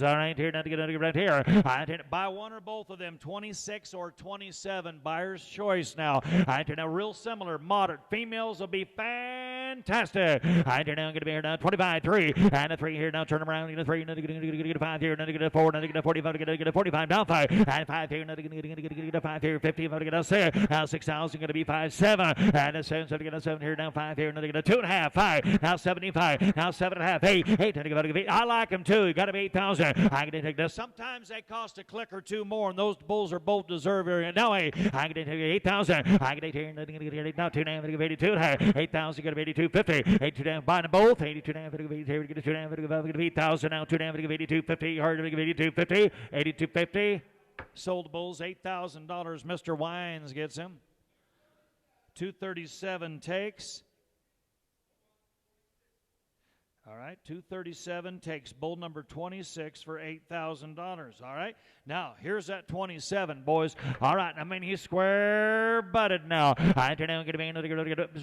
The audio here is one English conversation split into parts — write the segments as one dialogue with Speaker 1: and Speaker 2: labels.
Speaker 1: All right, here, now to get right here. Buy one or both of them, 26 or 27. Buyer's choice now. Now real similar, moderate. Females will be fantastic. Now going to be here now, 25, 3, and a 3 here now. Turn around, get a 3, get a 5 here, get a 4, get a 45, get a 45, down 5, and 5 here, get a 5 here, 50, get a 6, now 6,000, going to be 5, 7, and a 7, so get a 7 here, now 5 here, get a 2.5, 5, now 75, now 7.5, 8, I like them too. You got to be 8,000. I can take this. Sometimes they cost a click or two more, and those bulls are both deserved. Now, I can take 8,000. I can take here, now 2 down, 82, 8,000, get 82.50, 82 down, buying them both, 82 down, get 2 down, 8,000, now 2 down, 82.50, hard to 82.50, 82.50. Sold the bulls, $8,000. Mr. Wines gets him. 237 takes. All right, 237 takes bull number 26 for $8,000. All right, now here's that 27, boys. All right, I mean he's square butted now. I turn down,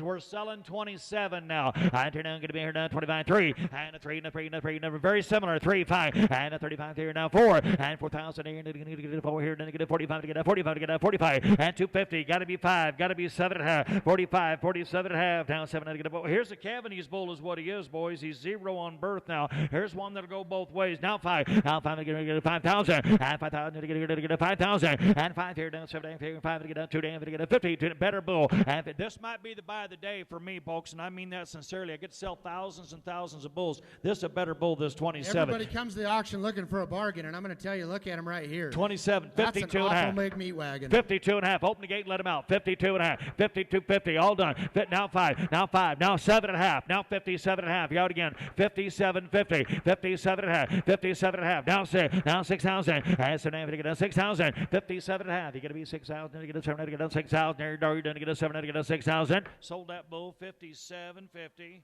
Speaker 1: we're selling 27 now. I turn down, get here now 25, 3, and a 3, and a 3, and a 3, and a very similar 3, 5, and a 35 here now 4, and 4,000 here, get a 4 here, then get a 45, get a 45, get a 45, and 250. Got to be 5, got to be 7.5, 45, 47.5, down 7. Get a Here's the Cavaney's bull is what he is, boys. He's 0 on birth now. Here's one that'll go both ways. Now 5. Now 5 to get a 5,000. And 5,000 to get a 5,000. And 5 here down 7 here. 5 to get a 2 down to get a 50. To better bull. And this might be the buy of the day for me, folks, and I mean that sincerely. I get to sell thousands and thousands of bulls. This is a better bull. This 27.
Speaker 2: Everybody comes to the auction looking for a bargain, and I'm going to tell you, look at him right here.
Speaker 1: 27, 52
Speaker 2: That's an awful big meat wagon.
Speaker 1: 52 and a half. Open the gate and let him out. 52 and a half. 52.50. All done. Now 5. Now 5. Now 7 and a half. Now 57 and a half. You out again. 57.50. 57 and a half. 57 and a half. Now 6. Now 6,000. And so now to get a 6,000. 57 and a half. You got to be 6,000. You get a 7. You get a 6,000. There you're done to get a 7. You get a 6,000. Sold that bull 57.50.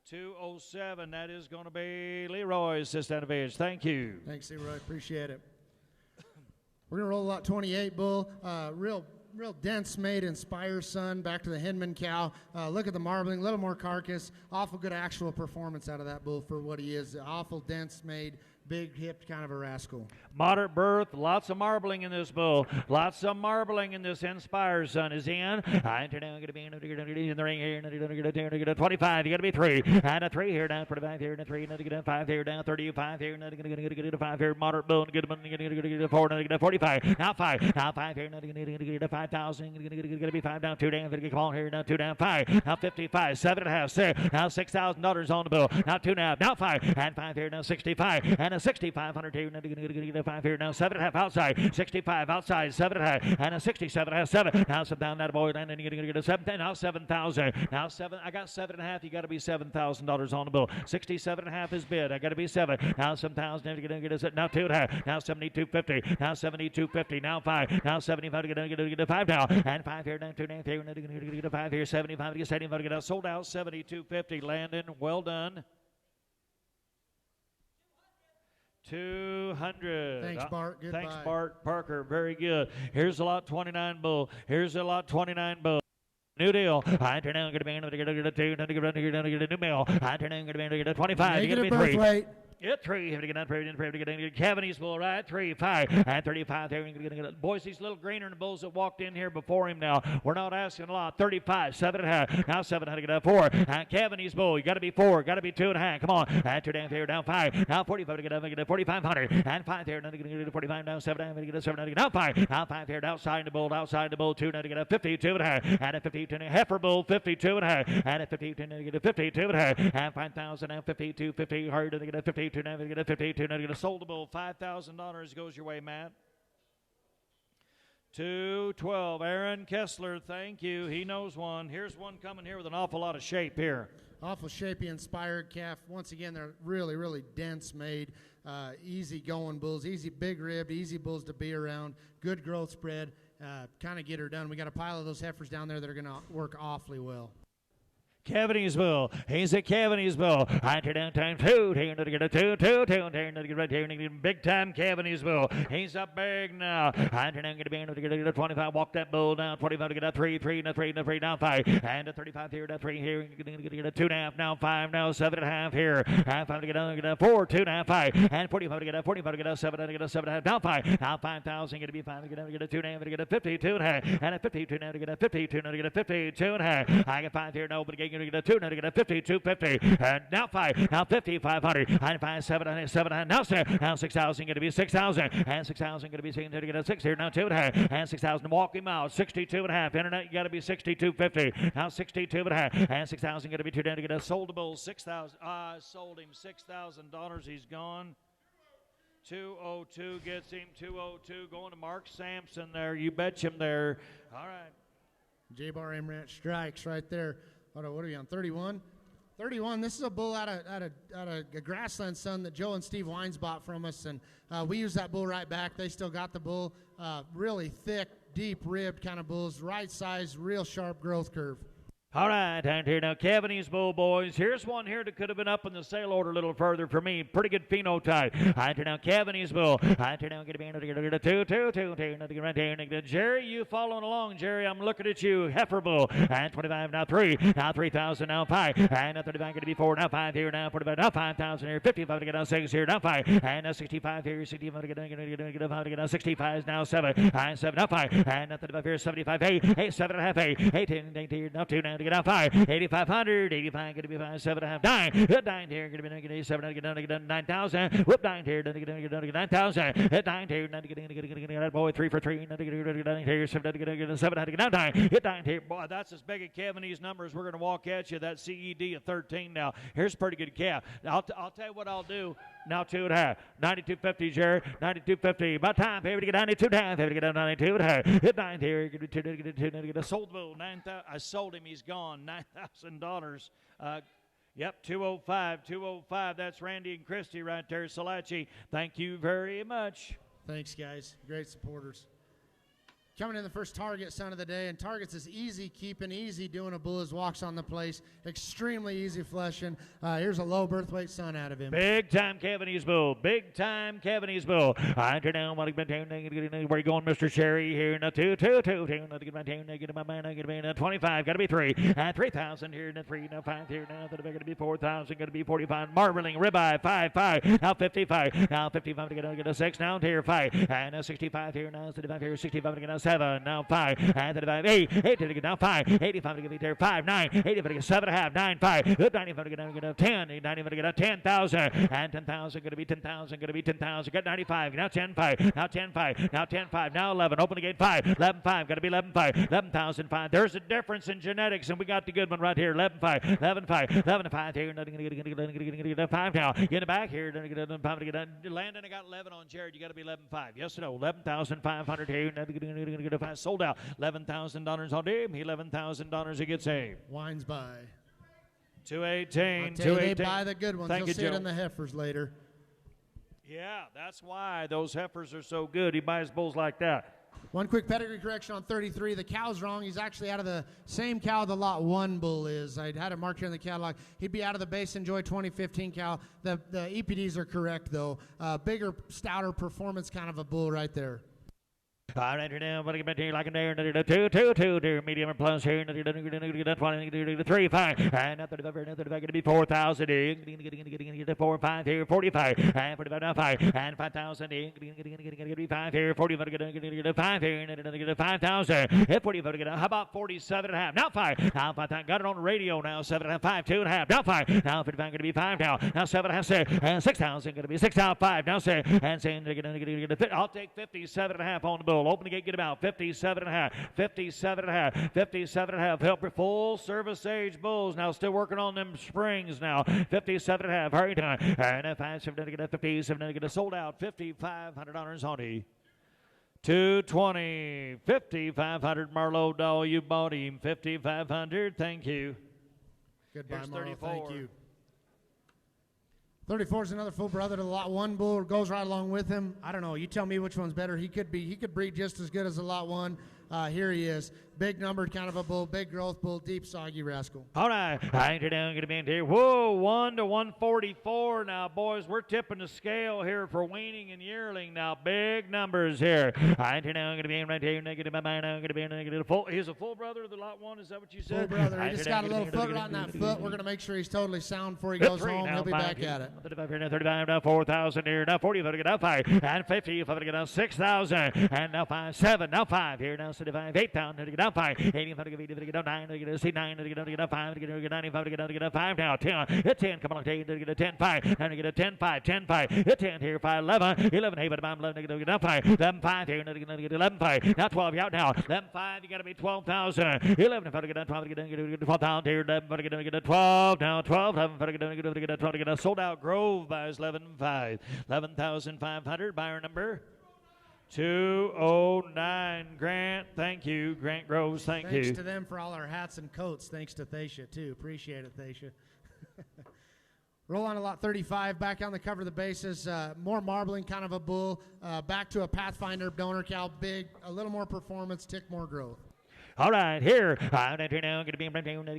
Speaker 1: 207. That is going to be Leroy's assistant advantage. Thank you.
Speaker 2: Thanks, Leroy. Appreciate it. We're going to roll lot 28 bull. Real dense made Inspire son. Back to the Hinman cow. Look at the marbling. A little more carcass. Awful good actual performance out of that bull for what he is. Awful dense made. Big hipped kind of a rascal.
Speaker 1: Moderate birth, lots of marbling in this bull. Lots of marbling in this Inspire son. Is he in? I turn down, going to be in the ring here. Get a 25. You got to be 3. And a 3 here down. 45 here and a 3. Get a 5 here down. 35 here. Get a 5 here. Moderate bull. Get a 4. Get a 45. Now 5. Now 5 here. Get a 5,000. Get to be 5 down. 2 down. Get a call here. Now 2 down. 5. Now 55. 7.5. 6. Now $6,000 on the bill. Now 2.5. Now 5. And 5 here. Now 65. And a 6,500 here. Get a 5 here. Now 7.5 outside. 65 outside. 7.5. And a 67.5. 7. Now some down that boy. And then you're going to get a 7. Now 7,000. Now 7. I got 7.5. You got to be $7,000 on the bill. 67.5 is bid. I got to be 7. Now some 1,000. You're going to get a now 2.5. Now 72.50. Now 72.50. Now 5. Now 75. You're going to get a 5 now. And 5 here. Now 2 down. You're going to get a 5 here. 75. Get 75. Get a sold out. 72.50. Landon. Well done. 200.
Speaker 2: Thanks, Bart. Goodbye.
Speaker 1: Thanks, Bart Parker. Very good. Here's a lot 29 bull. Here's a lot 29 bull. New deal. I turn down, get a man, get a 2, get a new mail. I turn down, get a man, get a 25. You get a 3.
Speaker 2: Weight.
Speaker 1: Get 3. Have to get on Cavaney's bull, right? 3, 5, and 35 there. Boys, these little greener than the bulls that walked in here before him now. We're not asking a lot. 35, 7.5. Now 7, how to get up 4. And Cavaney's bull, you got to be 4, got to be 2.5. Come on. And 2 down here, down 5. Now 45 to get up, get a 4,500. And 5 there, now to get a 45 down 7, to get a 7, now 5. Now 5 here, outside the bull, 2, now to get a 52.5. And a 52.5. Heifer bull, 52.5. And a 52, now to get a 52.5. And 5,000, now 52.50. Hard to get a 52. Now to get a 52. Now to get a soldable. $5,000 goes your way, Matt. 212. Aaron Kessler, thank you. He knows one. Here's one coming here with an awful lot of shape here.
Speaker 2: Awful shapey Inspired calf. Once again, they're really, really dense made. Easy going bulls. Easy big ribbed. Easy bulls to be around. Good growth spread. Kind of get her done. We got a pile of those heifers down there that are going to work awfully well.
Speaker 1: Cavity's bull. He's a Cavity's bull. I turn down time two. Turn to get a two. Big time Cavity's bull. He's up big now. I turn down get a 25. Walk that bull down. 25 to get a three. Down 5. And a 35 here. 3 here. Get a 2.5 now. 5 now. 7.5 here. And 5 to get a 4. 2.5 5. And 45 to get a 45 to get a 7 to get a 7.5. Down 5. Now 5,000. Get to be 5 to get a 2.5 to get a 52.5. And a 52 now to get a 52 now to get a 52.5. I get 5 here. No, but again. Going to get a 2, now to get a 50, 250, and now 5, now 50, 500, and 5, 7, 7, now 6, now 6,000, going to be 6,000, and 6,000, going to be 6, to get a 6 here, now 2.5, and 6,000, walk him out, 62.5, internet, you got to be 62.50, now 62.5, and 6,000, going to be 2, down to get a soldable 6,000, sold him $6,000, he's gone. 202 gets him, 202 going to Mark Sampson there, you bet him there, all right.
Speaker 2: J-Bar M Ranch strikes right there. What are we on, 31? 31, this is a bull out of a grassland son that Joe and Steve Wines bought from us, and we use that bull right back. They still got the bull. Really thick, deep-ribbed kind of bulls, right size, real sharp growth curve.
Speaker 1: All right, and here now, Cavity's bull, boys. Here's one here that could have been up in the sale order a little further for me. Pretty good phenotype. I turn now, Cavity's bull. I turn now, get a 2. Jerry, you following along, Jerry? I'm looking at you. Heifer bull. And 25 now 3. Now 3,000 now 5. And now 35 going to be 4. Now 5 here. Now 45 now 5,000 here. 55 to get now 6 here. Now 5. And now 65 here. 65 to get now 65 now 7. And 7 now 5. And now 35 here. 75 8. 8 7.5 8. 8 here. Now 2 now. Get out 5, 8,500, 85, going to be 5, 7.5, 9, hit 9 here, going to be 7, get down to 9,000, whip 9 here, get down to 9,000, hit 9 here, get that boy 3 for 3, get down here, 7, get down 9, hit 9 here, boy, that's as big a calf in these numbers. We're going to walk at you. That CED of 13 now. Here's a pretty good calf. I'll tell you what I'll do. Now 2.5, 92.50, Jerry, 92.50. About time, baby, to get 92.5, baby, to get down 92.5. Hit 9 here, get a sold bull, 9,000. I sold him, he's gone, $9,000. Yep, 205. That's Randy and Christy right there, Salachi. Thank you very much.
Speaker 2: Thanks, guys. Great supporters. Coming in the first target son of the day, and targets is easy keeping, easy doing a bull as walks on the place, extremely easy fleshing. Here's a low birth weight son out of him.
Speaker 1: Big time Cavity's bull. Big time Cavity's bull. I enter down. Where you going, Mr. Cherry? Here now 2. Get my man. Get a 25. Got to be 3. And 3,000 here. Now 3. Now 5 here. Now going to be 4,000. Going to be 45. Marbling ribeye 5. Now 55. Now 55 to get a 6. Now here 5. And 65 here. Now 65 here. 65 to get a 7. Now 5. And 35. 8 to get now 5. 85 to get there 5. 9. 85 to get 7.5. 9 5. 95 to get a 10. 95 to get a 10,000. And 10,000 going to be 10,000. Going to be 10,000. Got 95. Now 10 5. Now 10 5. Now 10 5. Now 11. Open the gate 5. 11 5. Got to be 11 5. 11,005. There's a difference in genetics, and we got the good one right here. 11 5. 11 5. 11 5 here. Nothing going to get 5 now. Get it back here. Landon, I got 11 on Jared. You got to be 11 5. Yes or no? 11,500 here. Sold out. $11,000 on him. $11,000 he gets a.
Speaker 2: Wines by.
Speaker 1: 218.
Speaker 2: They buy the good ones.
Speaker 1: Thank
Speaker 2: You'll see
Speaker 1: Joe.
Speaker 2: it in the heifers later.
Speaker 1: Yeah, that's why those heifers are so good. He buys bulls like that.
Speaker 2: One quick pedigree correction on 33. The cow's wrong. He's actually out of the same cow the Lot 1 bull is. I had it marked here in the catalog. He'd be out of the Basin Joy 2015 cow. The EPDs are correct, though. Bigger, stouter performance kind of a bull right there.
Speaker 1: All right, now, what do you bet here? Like a there, 2, medium or plus here, 3, 5, and nothing going to be 4,000. Get 4, 5 here, 45, and 45 now 5, and 5,000. Going to be 5 here, 45 going to 5 here, and 5,000. 45 get how about 47.5? Now 5, now 5,000. Got it on the radio now. 7.5, 5, 2.5. Now 5, now 55 going to be 5 now. Now 7.5, 6, and 6,000 going to be 6,500 now 6, and saying they're going to get. I'll take 57.5 on the bull. Open the gate, get about 57.5, 57.5, 57.5. Help full service age bulls now, still working on them springs now. 57.5. Hurry time. And if I 7 to get a 50, 7 to get a sold out. $5,500 on it. 220, 5,500. Marlowe doll, you bought him 5,500. Thank you.
Speaker 2: Goodbye,
Speaker 1: Here's
Speaker 2: Marlowe.
Speaker 1: 34.
Speaker 2: Thank you. 34 is another full brother to the Lot 1 bull. Goes right along with him. I don't know. You tell me which one's better. He could breed just as good as the Lot 1. Here he is. big numbered kind of a bull, big growth bull, deep soggy rascal.
Speaker 1: All right, I enter down, going to be in here. Whoa, 1 to 144 now, boys. We're tipping the scale here for weaning and yearling now. Big numbers here. I enter down, going to be in right here. Negative my mind. Going to be in negative full. He's a full brother of the lot one. Is that what you said?
Speaker 2: Full brother. He just got a little foot right on that foot. We're going to make sure he's totally sound before he goes home. He'll be back at it.
Speaker 1: 35 now 4,000 here. Now 40. If I get up 5 and 50. If I get down 6,000 and now 5 7. Now 5 here. Now 75 8,000. To get down 5 80. If I get down 9. To get down 9. To get down 5. To get 95. To get down 5 now 10. Hit 10. Come on, 10. To get a 10 5. And to get a 10 5. 10 5. Hit 10 here. 5 11. 11 hey, but I'm 11. To get down 5. 11 5 here. To get 11 5. Now 12. You out now. 11 5. You got to be 12,000. 11 if I get down 12. To get 12,000 here. 11 if I get 12. Now 12. 11 if I get 12. To get a sold out Grove buys 11 5. 11,500. Buyer number 209. Grant, thank you. Grant Groves, thank you.
Speaker 2: Thanks to them for all our hats and coats. Thanks to Thacia, too. Appreciate it, Thacia. Roll on to lot 35, back on the cover of the bases. More marbling kind of a bull. Back to a Pathfinder donor cow. Big, a little more performance, tick more growth.
Speaker 1: All right, here. I'm going to be 35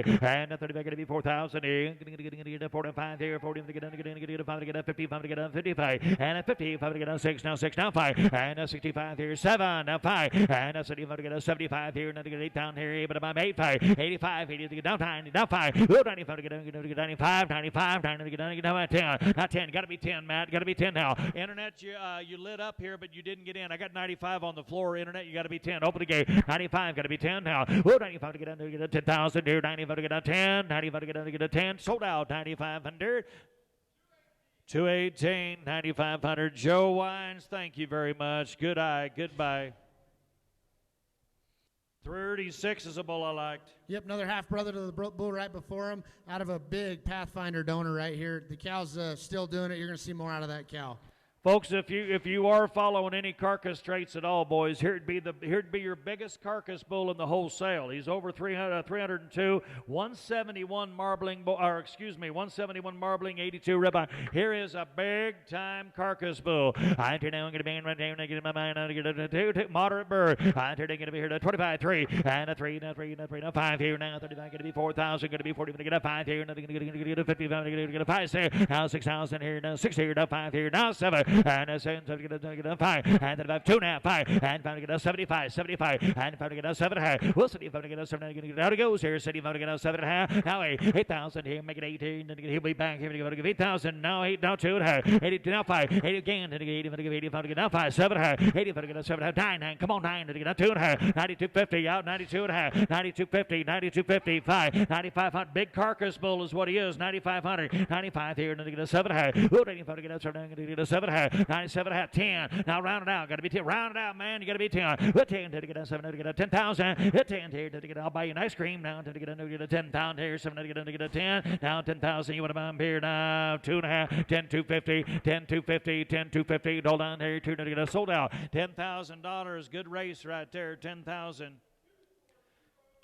Speaker 1: and 35 going to be 4,000 here. 45 here. 40 to get 55 to get 55 and 50 to get 6 now 6 now 5 and 65 here 7 now 5 and 75 to get 75 here. Now to get 8 down here, but I'm 85 85 80 to get down 90 now 5 95 to get 95 95 90 to get 10 not 10 got to be 10 Matt got to be 10 now. Internet you lit up here but you didn't get in. I got 95 on the floor. Internet, you got to be 10. Open the gate. 95, got to be 10 now. 95 to get down to get 10,000 here. 95 to get down 10. 95 to get down to get 10. Sold out. 9,500. 218. 9,500. Joe Wines, thank you very much. Good eye. Goodbye. 36 is a bull I liked.
Speaker 2: Yep, another half brother to the bull right before him. Out of a big Pathfinder donor right here. The cow's still doing it. You're going to see more out of that cow.
Speaker 1: Folks, if you are following any carcass traits at all, boys, here'd be your biggest carcass bull in the whole sale. He's over 302, 171 marbling, 171 marbling, 82 ribeye. Here is a big time carcass bull. I turn now going to be in right now, get in my mind, I get a moderate bird. I turn going to be here to 25, 3 and a 3, now 3, now 3, now 5 here now 35, going to be 4,000, going to be 40, going to get a 5 here, now going to get a 55, going to get a 5 there, now 6,000 here, now 6 here, now 5 here, now 7. And a 7 to get a 5 and then about 2 now 5 and 5 to get a 75 and 5 to get a 7.5. We'll see if I get a 7 and out it goes here. City 5 to get a 7.5. Now 8,000 here, make it 18. Then he'll be back here to give 8,000. Now 8, now 2.5. 80 now 5. 80 again. Then 80 to give 85 to get now 5. 7.5. 80 to get a 7.5. 9. Come on 9 to get a 2.5. 92.50 out. 92.5. 92.50. 92.50. 5. 9500. Big carcass bull is what he is. 9,500. 95 here. Then to get a 7.5. 85 to get a 7. To get a 7.5. 97.5. 10. Now round it out. Got to be 10. Round it out, man. You got to be 10. With 10 to get a 7 to get a 10,000. Hit 10 here to get. I'll buy you an ice cream now to get a 10,000 here. 7 to get a 10. Now 10,000. You want to buy them here now? 2.5. 10 250. 10 250. 10 250. Hold on here. 2 to get a sold out. $10,000. Good race right there. 10,000.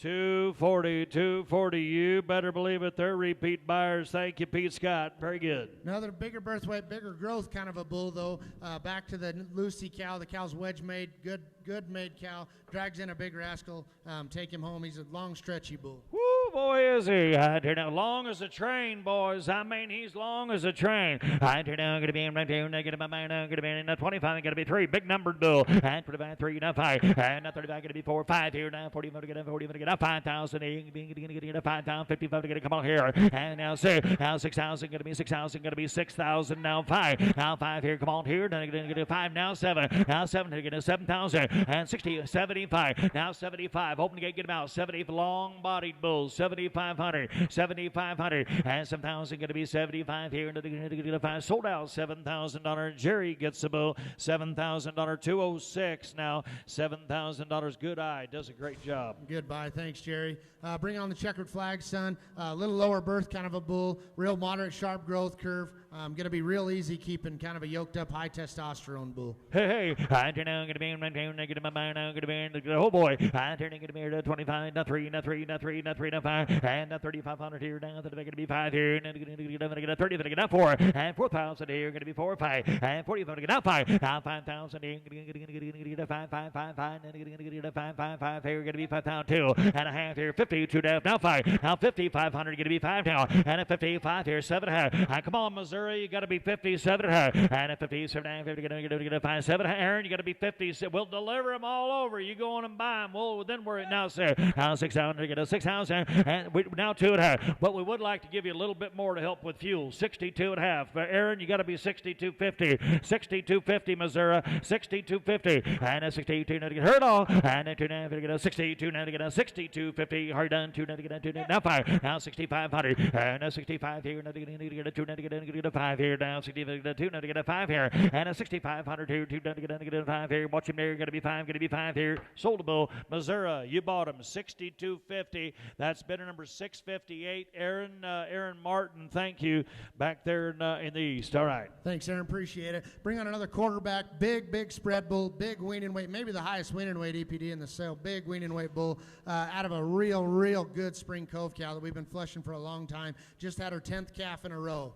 Speaker 1: 240, 240. You better believe it. They're repeat buyers. Thank you, Pete Scott. Very good.
Speaker 2: Another bigger birth weight, bigger growth kind of a bull, though. Back to the Lucy cow. The cow's wedge made. Good made cow. Drags in a big rascal. Take him home. He's a long, stretchy bull.
Speaker 1: Woo, boy, is he. I turn out long as a train, boys. I mean, he's long as a train. I turn out going to be in right here. Negative my mind. Going to be in 25. Going to be 3. Big numbered bull. And 35, 3, now 5. And 35 going to be 4. 5 here now. 40 to get a 40 to get a 5,000. Going to get a 5,000. 55 to get a come on here. And now 6. Now 6,000. Going to be 6,000. Going to be 6,000. Now 5. Now 5 here. Come on here. Then going to get a 5. Now 7. Now 7 to get a 7,000. And 60. 75. Now 75. Open the gate. Get him out. 70 long-bodied bulls. 7,500. 7,500. And 7,000 going to be 75 here. And going to get a 5. Sold out. $7,000. Jerry gets the bull. $7,000. 206 now. $7,000. Good eye. Does a great job.
Speaker 2: Goodbye. Thanks, Jerry. Bring on the checkered flag, son. A little lower birth kind of a bull. Real moderate, sharp growth curve. Going to be real easy keeping kind of a yoked up, high testosterone bull.
Speaker 1: Hey. I turn now going to be in negative my mind. Now going to be in. Oh boy. I turn going to be here to 25. Now 3. Now 3. Now 3. Now 3. Now 5. 5, and 3,500 here down to the back, going to be 5 here, and going to get a 30, going to get up 4, and 4,000 here, going to be 4, 5, and 40, going to get up 5, now 5,000 here, going to get a 5, 5, 5, 5, and going to get a 5, 5, 5 here, going to be 5,000 2 and a half here, 50, 2 down, now 5, now 5,500, going to be 5 now, and a 55 here, 7 half. Come on, Missouri, you got to be 57 half, and a 57 half, going to get a 5, 7 Aaron, you got to be 50. We'll deliver them all over. You go on and buy them. Well, then we're at now, sir. Now 6,000, get a 6,000, and we now 2 and a half. But we would like to give you a little bit more to help with fuel. 62 and a half. Aaron, you got to be 62.50. 62.50, Missouri. 62.50, and a 62 now to get hurt all, and a 2 now to get a 62 now to get a 62.50. Hard done. 2 now to get a 2 now 5. Now 6,500, and a 65 here. Now to get a 2 now to get a 5 here. Now 62 now to get a 5 here, and a 6,500 here. 2 now to get a 5 here. Watch him there. Going to be 5. Going to be 5 here. Soldable, Missouri. You bought them 62.50. That's bidder number 658. Aaron Martin, thank you back there in the east. All right.
Speaker 2: Thanks, Aaron. Appreciate it. Bring on another quarterback. Big spread bull. Big weaning weight. Maybe the highest weaning weight EPD in the sale. Big weaning weight bull out of a real good Spring Cove cow that we've been flushing for a long time. Just had her 10th calf in a row.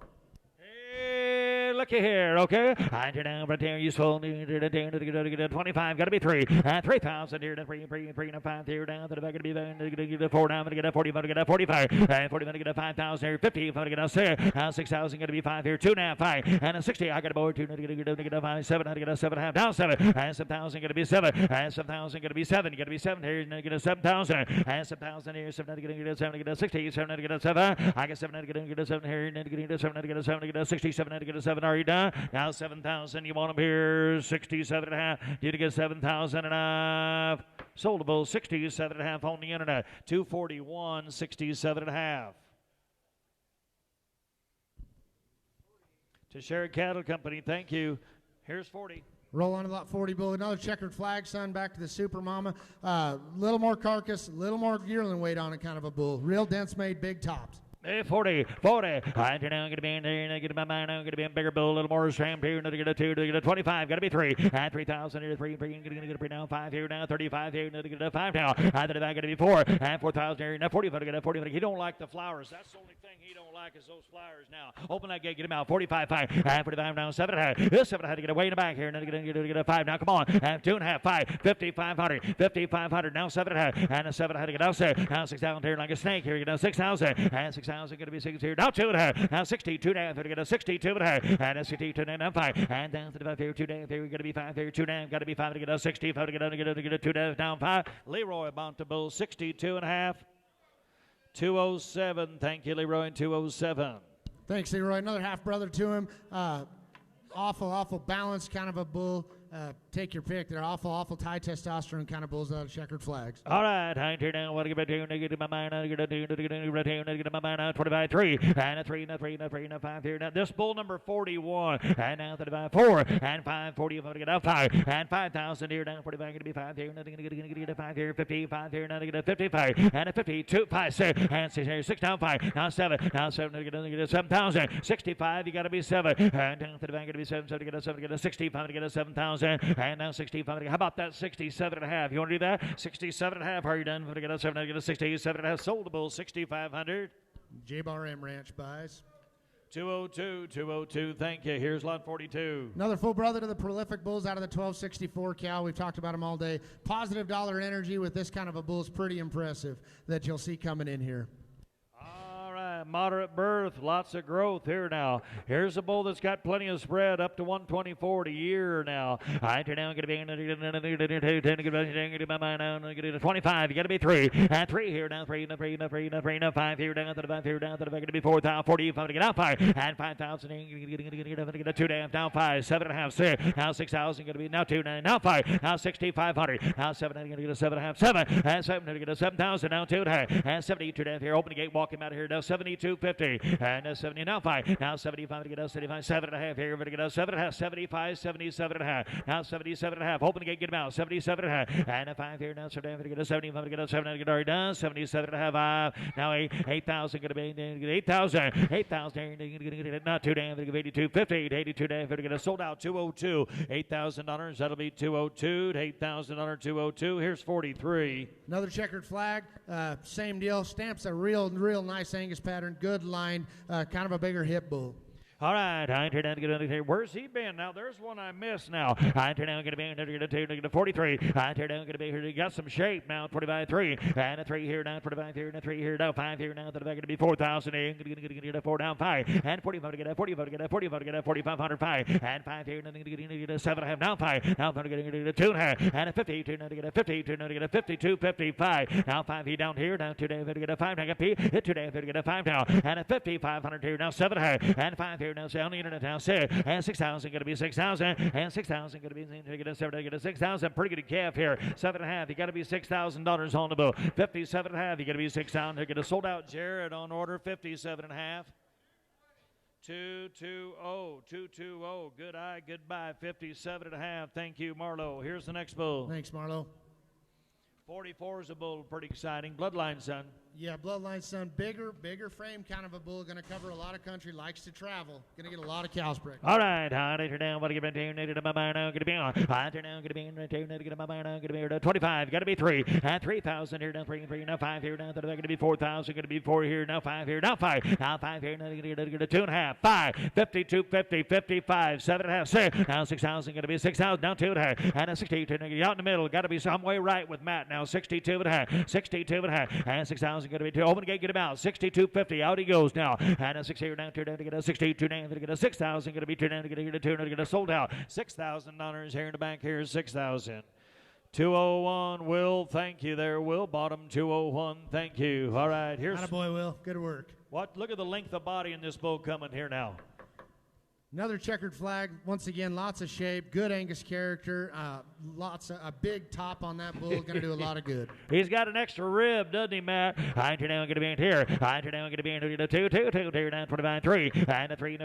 Speaker 1: Hey, looky here, okay? I turn down right there, useful. 25, got to be 3. 3,000 here, 3 and a 5 here, down to the back of the be 4 down, to get a 40, to get a 45, and 40, to get a 5,000 here, 50, to get a 6,000, going to be 5 here, 2 now, 5, and a 60. I got a board, 2 to get a 5, 7, to get a 7.5, down 7, and 7,000, going to be 7, and 7,000, going to be 7, going to be 7 here, and get a 7,000, and 7,000 here, 7, to get a 7, to get a 60, 7, to get a 7, I got 7, to get a 7 here, and get a 7, to get a 7, to get a 67, to get a 7. Are you done? Now 7,000. You want them here? 67 and a half. You to get 7,000 and a half. Soldable 67 and a half on the internet. 241, 67 and a half. To Sherrod Cattle Company, thank you. Here's 40.
Speaker 2: Roll on to lot 40 bull. Another checkered flag, son, back to the Super Mama. Little more carcass, little more yearling weight on it, kind of a bull. Real dense made, big tops.
Speaker 1: 40. I turn down, going to be in there, get my mind, going to be a bigger bill, a little more shammed here, to get a 2, to get a 25, got to be 3, and 3,000 here, 3, going to get a 3 now, 5 here now, 35 here, to get a 5 now, and then back going to be 4, and 4,000 here, now 40, to get a 40. He don't like the flowers. That's the only thing he don't like is those flowers now. Open that gate, get him out, 45, 5, and 45 now, 7 and a half. This 7 had to get away in the back here, and then to get a 5. Now come on, and 2 and a half, 5, 5,500, 5,500, now 7 and a half, and a 7 had to get outside, now 6,000 here like a snake here, you know, 6,000, and 6,000 going to be 6 here. Now 2 and a half. Now 62 and a half. To get a 62 and a half. And a 62 and a half. 5. And down to the 5 here. 2 down here. We're going to be 5 here. 2 down. Got to be 5 to get a 60. 5 to get a 2 down. Down 5. Leroy Bontable 62 and a half. 207. Thank you, Leroy. 207.
Speaker 2: Thanks, Leroy. Another half brother to him. Awful balanced kind of a bull. Take your pick. They're awful high testosterone kind of bulls out of checkered flags.
Speaker 1: All right, I turn down. What to get back to? Get my mind. Get a 2. Get my mind. 25, 3, and a 3, and a 3, and a 3, and a 5 here. Now this bull number 41, and now 35, 4, and 5, 40. If I get out 5, and 5,000 here. Down 45. Going to be 5 here. Nothing going to get a 5 here. 55 here. Now to get a 55, and a 52, 5, 6, and 6 here. 6 down 5. Now 7. Now 7 to get a 7,000. 65. You got to be 7, and down to the bank. Going to be 7. 7 to get a 7. To get a 65 to get a 7,000, and now 65. How about that 67 and a half? You want to do that? 67 and a half. Are you done? To get a 7, to get a 67 and a half. Soldable 6,500.
Speaker 2: J-Bar M Ranch buys.
Speaker 1: 202. Thank you. Here's lot 42.
Speaker 2: Another full brother to the prolific bulls out of the 1264 cow. We've talked about them all day. Positive dollar energy with this kind of a bull is pretty impressive that you'll see coming in here.
Speaker 1: Moderate birth, lots of growth here now. Here's a bull that's got plenty of spread, up to 124 a year now. I turn down, going to be 25. You got to be 3, and 3 here now. 3, and 3, and 3, and 3, and 5 here down to the 5 here down to the back. Going to be 4,000, 45 to get out 5, and 5,000. Get a 2 down, down 5, 7 and a half, 6. Now 6,000. Going to be now 2, now 5, now 6,500. Now 7. Going to get a 7 and a half, 7, and 7 to get a 7,000. Now 2 and a half, and 72 down here. Open the gate, walk him out of here. Now 72 72.50 and a 70. Now 5. Now 75 to get us 75. 7.5 here. We're going to get us 7.5. 75. 77.5. Now 77.5. Open the gate. Get him out. 77.5 and a 5 here. Now 75 to get us 75 to get us 7 to get already done. 77.5. Now 8,000 going to be 8,000. 8,000. Not too damn. 82.50. 82 damn. Going to get us sold out. 202. $8,000. That'll be 202. $8,000. 202. Here's 43.
Speaker 2: Another checkered flag. Same deal. Stamps a real nice Angus pattern. Good line. Kind of a bigger hip bull.
Speaker 1: All right, I turn down to get under here. Where's he been? Now, there's one I missed now. I turn down going to be under to 43. I turn down going to be here. He got some shape now. 25, 3. And a 3 here now. 45 here and a 3 here now. 5 here now. To the back going to be 4,000. Going to get a 4 down 5. And 45 to get a 45 to get a 45 to get a 4,500 5. And 5 here. Nothing to get a 7.5. Now 5. Now going to get a 2.5. And a 50. To get a 50. To get a 52, 55. Now 5 he down here. Now 2 down to get a 5. Now get P. 2 down to get a 5 now. And a 5,500 here now. 7.5. And 5 here now. On the internet now, say, and 6,000 going to be 6,000, and 6,000 going to be to get a 7 to get a 6,000. Pretty good calf here. 7.5. You got to be $6,000 on the bill. 57.5. You got to be 6,000 to get a sold out. Jared on order. 57.5. 220. Good eye. Goodbye. 57.5. Thank you, Marlo. Here's the next bull.
Speaker 2: Thanks, Marlo.
Speaker 1: 44 is a bull. Pretty exciting. Bloodline, son.
Speaker 2: Yeah, Bloodline Son, bigger frame kind of a bull, going to cover a lot of country, likes to travel, going to get a lot of cows pregnant.
Speaker 1: All right, I turn down what to get into my bar now, going to be on. I turn down, going to be in, to get my bar now, going to be here to 25, got to be 3, and 3,000 here, now 3, now 5 here, now going to be 4,000, going to be 4 here, now 5 here, now 5, now 5 here, now going to get a 2.5, 5, 52, 50, 55, 7.5, 6, now 6,000, going to be 6,000, now 2.5, and a 62, out in the middle, got to be some way right with Matt now, 62.5, 62.5, and 6,000. Going to be to open the gate, get him out. 62.50. Out he goes now. And a 6 here down, turn down to get a 62 down to get a 6,000. Going to be turned down to get a 2 to get a sold out. $6,000 here in the back. Here's 6,000. 201. Will, thank you there. Will bottom 201. Thank you. All right, here's.
Speaker 2: Attaboy, Will. Good work.
Speaker 1: What? Look at the length of body in this bull coming here now.
Speaker 2: Another checkered flag. Once again, lots of shape. Good Angus character. A big top on that bull. Going to do a lot of good.
Speaker 1: He's got an extra rib, doesn't he, Matt? I turn down going to be in here. I turn down going to be in here. 2, here down 25, 3. And a 3, and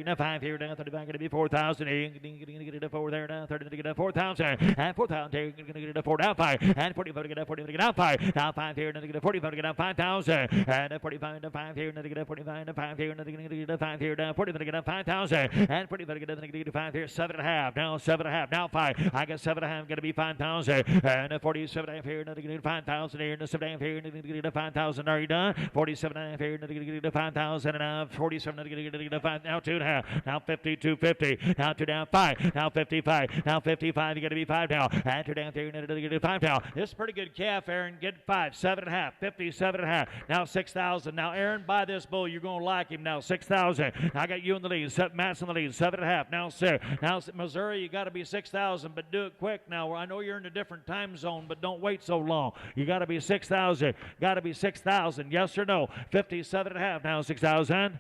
Speaker 1: a 5 here down 35. Going to be 4,000. Going to get a 4 there now. 30 to get a 4,000. And 4,000 here. Going to get a 4 down 5. And 45 to get a 40 to get out 5. Now 5 here. Going to get a 45 to get out 5,000. And a 45 to 5 here. Going to get a 45 to 5 here. Going to get a 5 here down 40 to get out 5,000. And 45 to get a 5 here. 7.5. Now 7.5. Now 5. I got 7.5. Going to be 5,000. And a 47.5 here. Going to get 5,000 here. And a 7.5 here. Going to get a 5,000. Are you done? 47.5 here. Going to get a 5,000. And now 47. Going to get a 5. Now 2.5. Now 52.50. Now 2 down 5. Now 55. Now 55. You got to be 5 now. And 2 down 3. Going to get a 5 now. This is pretty good calf, Aaron. Get 5. 7.5. 57.5. Now 6,000. Now Aaron, buy this bull. You're going to like him now. 6,000. I got you in the lead. Matt's in the lead. 7.5. Now 6. Now Missouri, you got to be 6,000, but do it quick now. I know you're in a different time zone, but don't wait so long. You got to be 6,000. Got to be 6,000. Yes or no? 57.5. Now 6,000.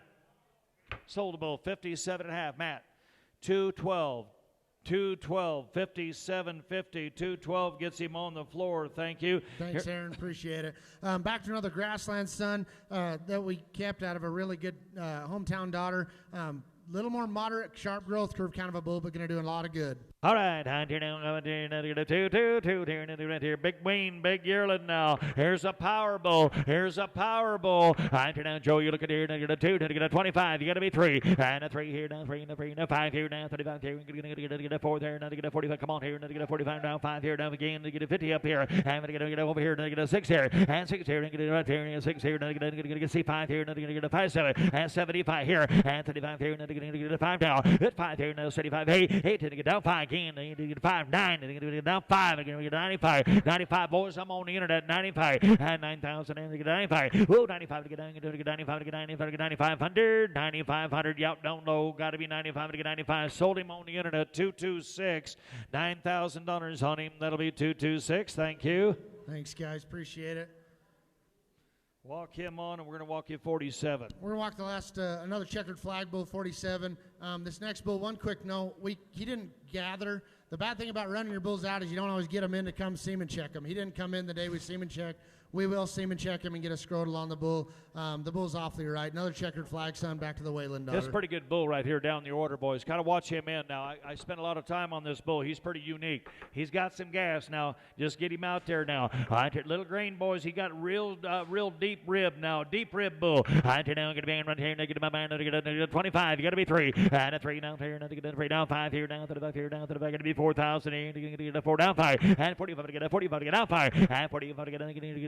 Speaker 1: Sold a bull. 57.5. Matt. 212. 212, 57.50, 212 gets him on the floor. Thank you.
Speaker 2: Thanks, Aaron. Appreciate it. Back to another Grassland Son that we kept out of a really good hometown daughter. Little more moderate, sharp growth curve kind of a bull, but going to do a lot of good.
Speaker 1: All right, here, big ween, big yearling now. Here's a power bull. Here's a power bull. I turn down, Joe. You look at here, get a 2, get a 25. You got to be 3, and a 3 here, down 3, and a 3, and a 5 here, down 35 here. Get a 4 there, and get a 45. Come on here, and get a 45 down 5 here, down again, get a 50 up here, and get over here, and get a 6 here, and 6 here, and get a right here, and a 6 here, and get a C5 here, and get a 5 7, and 75 here, and 35 here, and get a 5 down. Hit 5 here, and 75 8 to get down 5 again. They get 5 9, and get down 5 again. We get 95 95 boys. I'm on the internet. 95 and 9,000 and get 95. Whoa, 95 to get down. Get 95 to get 95 to get 9,500. 9,500. Yep, don't know. Got to be 95 to get 95. Sold him on the internet. 226. $9,000 on him. That'll be 226. Thank you.
Speaker 2: Thanks, guys. Appreciate it.
Speaker 1: Walk him on, and we're going to walk you 47.
Speaker 2: We're going to walk the last, another checkered flag bull, 47. This next bull, one quick note, he didn't gather. The bad thing about running your bulls out is you don't always get them in to come semen check them. He didn't come in the day we semen checked. we will semen check him and get a scrotal on the bull. The bull's awfully right. Another checkered flag son, back to the Wayland daughter.
Speaker 1: That's a pretty good bull right here down the order, boys. Kind of watch him in now. I spent a lot of time on this bull. He's pretty unique. He's got some gas now. Just get him out there now. All right, little green boys. He got real deep rib now. Deep rib bull. All right, now going to be in right here. Get my man. 25. You got to be 3. And a 3 down here. Another get 3 down 5 here. Down to the back here. Down to the back. Going to be 4,000. You're going to get a 4 down 5. And 45 to get a 45 to get out 5. And 45 to get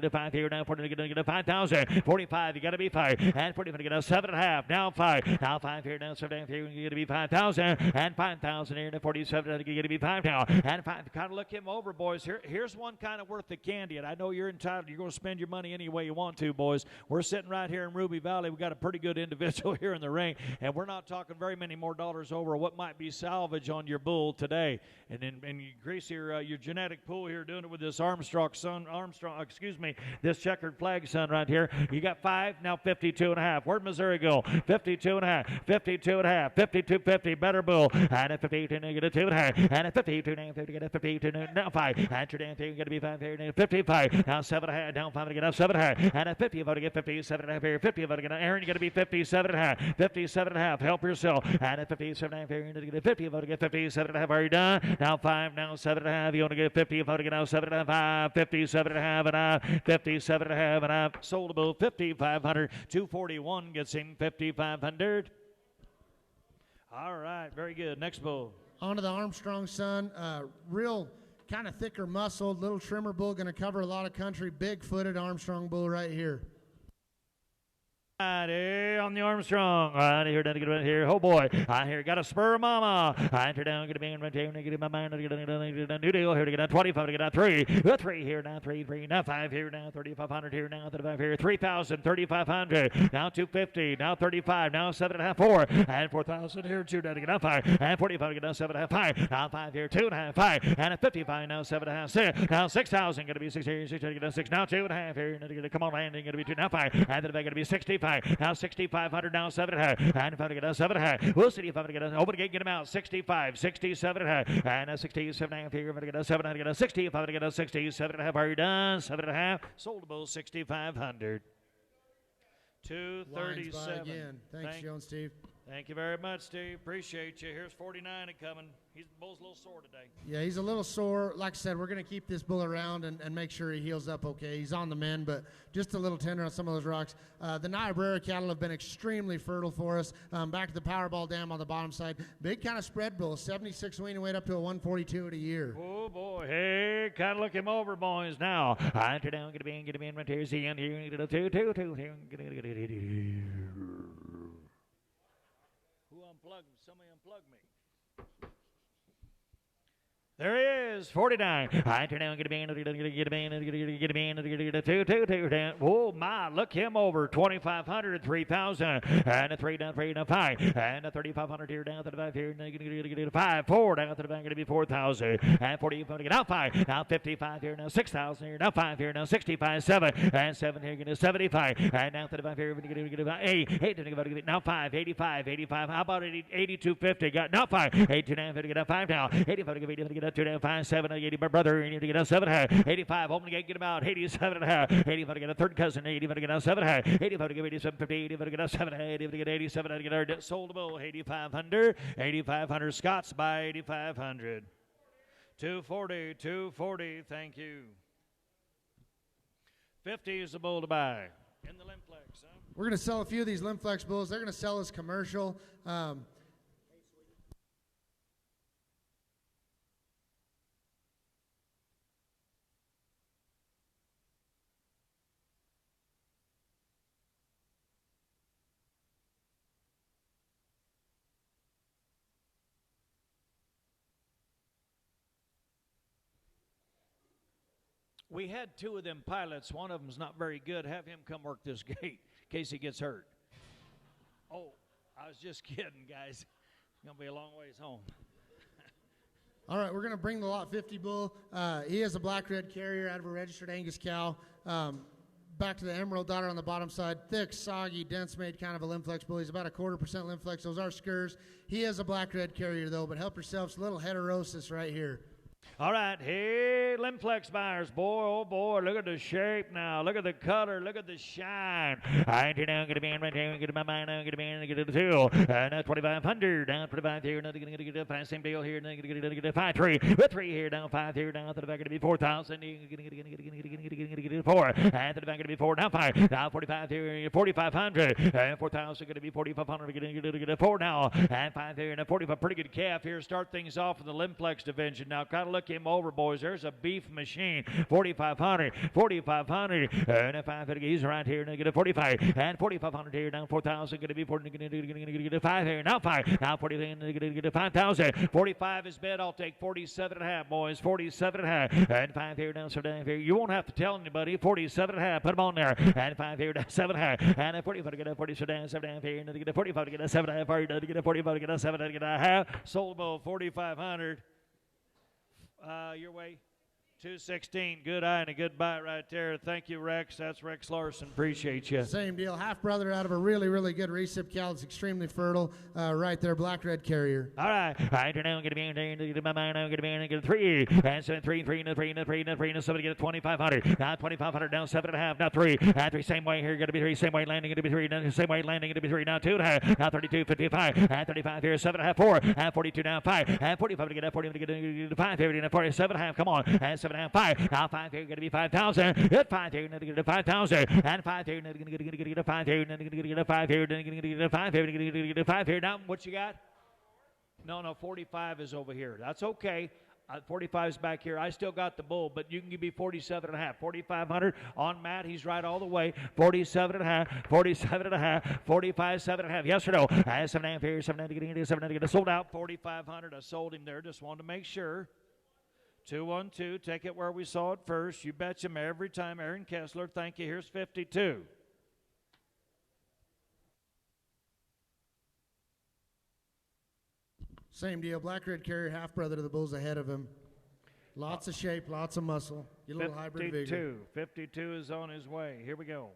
Speaker 1: a 5 here. Now 40 to get a 5,000. 45. You got to be 5. And 45 to get a 7.5. Now 5. Now 5 here. Now 7 here. You're going to be 5,000. And 5,000 here. Now 47. You're going to be 5 now. And 5. Kind of look him over, boys. Here's one kind of worth the candy. And I know you're entitled. You're going to spend your money any way you want to, boys. We're sitting right here in Ruby Valley. We got a pretty good individual here in the ring. And we're not talking very many more dollars over what might be salvage on your bull today. And then you increase your genetic pool here, doing it with this this checkered flag son right here. You got 5, now 52.5. Where'd Missouri go? 52.5, 52.5, 52.50. Better bull. And a 52, negative 2.5. And a 52, negative 50, get a 52, now 5. And your damn thing going to be 5 here, negative 55. Now 7.5, down 5 to get up 7.5. And a 50, about to get 57.5 here. 50, about to get Aaron, you're going to be 57.5. 57.5. Help yourself. And a 57.5 here, you're going to get 50, about to get 57.5. Are you done? Now 5, now 7.5. You want to get 50, about to get now 7.5. 57.5 and a 57.5 and a sold a bull 5,500. 241 gets him 5,500. All right, very good. Next bull.
Speaker 2: On to the Armstrong son. Real kind of thicker muscled, little trimmer bull, going to cover a lot of country. Big-footed Armstrong bull right here.
Speaker 1: On the Armstrong. Right here, down to get right here. Oh boy. I hear got a spur mama. I enter down, get a bang right here, get my mind, get a new deal here to get a 25 to get a 3. A 3 here now, 3, now 5 here now, 3,500 here now, 35 here, 3,000, 3,500, now 250, now 35, now 7.5, 4, and 4,000 here, 2 down to get a 5, and 45 to get a 7.5, 5, now 5 here, 2.5, 5, and a 55, now 7.5, 6, now 6,000, going to be 6 here, 6 to get a 6, now 2.5 here, come on, landing, going to be 2, now 5, and then going to be 65. Now 6,500, now 7.5, and if I get a 7.5, we'll see if I get a open gate, get him out 65, 67.5, and a 67.5 here. If I get a 7, I get a 60. If I get a 67.5, are you done? 7.5, sold a bull 6,500. 237.
Speaker 2: Again. Thanks, Joe and Steve.
Speaker 1: Thank you very much, Steve. Appreciate you. Here's 49 coming. The bull's a little sore today.
Speaker 2: Yeah, he's a little sore. Like I said, we're going to keep this bull around and make sure he heals up okay. He's on the mend, but just a little tender on some of those rocks. The Niobrara cattle have been extremely fertile for us. Back to the Powerball Dam on the bottom side. Big kind of spread bull, 76 weaning weight up to a 142 at a year.
Speaker 1: Oh, boy. Hey, kind of look him over, boys, now. I enter down, get him in, right here. See, in here, get a 2. Somebody unplug me. There he is, 49. I turn down, get him in, get a 2. Oh, my, look him over. 2,500, 3,000, and a 3 down, 5, and a 3,500 here, down to the 5 here, get a 5, 4, down to the back, going to be 4,000, and 45, get out 5, now 55 here, now 6,000 here, now 5 here, now 65, 7, and 7 here, get a 75, and now to the 5 here, get a 8, now 5, 85, how about 8250, got now 5, 8, get a 5 now, 85, get a 2 down 5, 7, 80, my brother, you need to get a 7.5, 85, open the gate, get him out, 87.5, 85 to get a third cousin, 85 to get a 7.5, 85 to get 87.50, 85 to get a 7.5, 85 to get 87, to get our sold a bull, 8,500, Scots by 8,500, 240, thank you. 50 is the bull to buy in the Limflex. Huh?
Speaker 2: We're going to sell a few of these Limflex bulls. They're going to sell as commercial.
Speaker 1: We had 2 of them pilots. One of them's not very good. Have him come work this gate in case he gets hurt. Oh, I was just kidding, guys. It's going to be a long ways home.
Speaker 2: All right, we're going to bring the lot 50 bull. He is a black-red carrier out of a registered Angus cow. Back to the Emerald daughter on the bottom side. Thick, soggy, dense-made kind of a Limflex bull. He's about 0.25% Limflex. Those are skurs. He is a black-red carrier, though, but help yourselves. A little heterosis right here.
Speaker 1: All right, hey, Limflex buyers, boy, oh boy, look at the shape now. Look at the color, look at the shine. All right, you're now going to be in right here. Get my mind now, going to be in, get to the 2. Now 2,500, down 25 here. Now going to get a 5, same deal here. Now going to get a 5, 3. With 3 here, down 5 here, down to the back, going to be 4,000. Going to get 4. And to the back, going to be 4, down 5. Now 45 here, 4,500. And 4,000, going to be 4,500. Going to get a 4 now. And 5 here, and a 45. Pretty good calf here. Start things off in the Limflex division. Now, kind of look him over, boys. There's a beef machine. 4,500, 4,500, and a 550. He's right here. And get a 45, and 4,500 here. Down 4,000. Going to be 40. Going to get a 5 here. Now 5. Now 40. Going to get a 5,000. 45 is bid. I'll take 47.5, boys. 47.5, and 5 here. Down 7 here. You won't have to tell anybody. 47.5. Put them on there. And 5 here. Down 7.5, and a 45 to get a 40. So down 7.5 here. And to get a 45 to get a 7.5. To get a 45 to get a 7 to get a half. Sold about 4,500. Your way. 216. Good eye and a good bite right there. Thank you, Rex. That's Rex Larson. Appreciate you.
Speaker 2: Same deal. Half brother out of a really, really good recip cow. It's extremely fertile. Right there, black red carrier.
Speaker 1: All right. All right. Now I'm going to be in my mind. I'm going to be in. Get a 3. And 7, 3, 3, and 3, and 3, and 3, and 7 to get a 2,500. Now 2,500. Now 7.5. Now 3. Now 3. Same way here. Going to be 3. Same way landing. Going to be 3. Now same way landing. Going to be 3. Now 2.5. Now 32. 55. And 35 here. 7.5. 4. And 42. Now 5. And 45 to get up. 40 to get a 5. 50 and 47.5. Come on. And 7.5. 5. Now 5 here, going to be 5,000. At 5 here, going to get a 5,000. And 5 here, going to get a 5 here, going to get a 5 here, going to get a 5 here, going to get a 5 here. Now, what you got? No, 45 is over here. That's okay. 45 is back here. I still got the bull, but you can give me 47.5. 4,500 on Matt. He's right all the way. 47.5. 47.5. 45. 7.5. Yes or no? 7.5 here. 7.5 to get a sold out. 4,500. I sold him there. Just wanted to make sure. 212, take it where we saw it first. You bet him every time. Aaron Kessler, thank you. Here's 52.
Speaker 2: Same deal. Black red carrier, half brother to the bulls ahead of him. Lots of shape, lots of muscle. Get a little hybrid vigor.
Speaker 1: 52 is on his way. Here we go.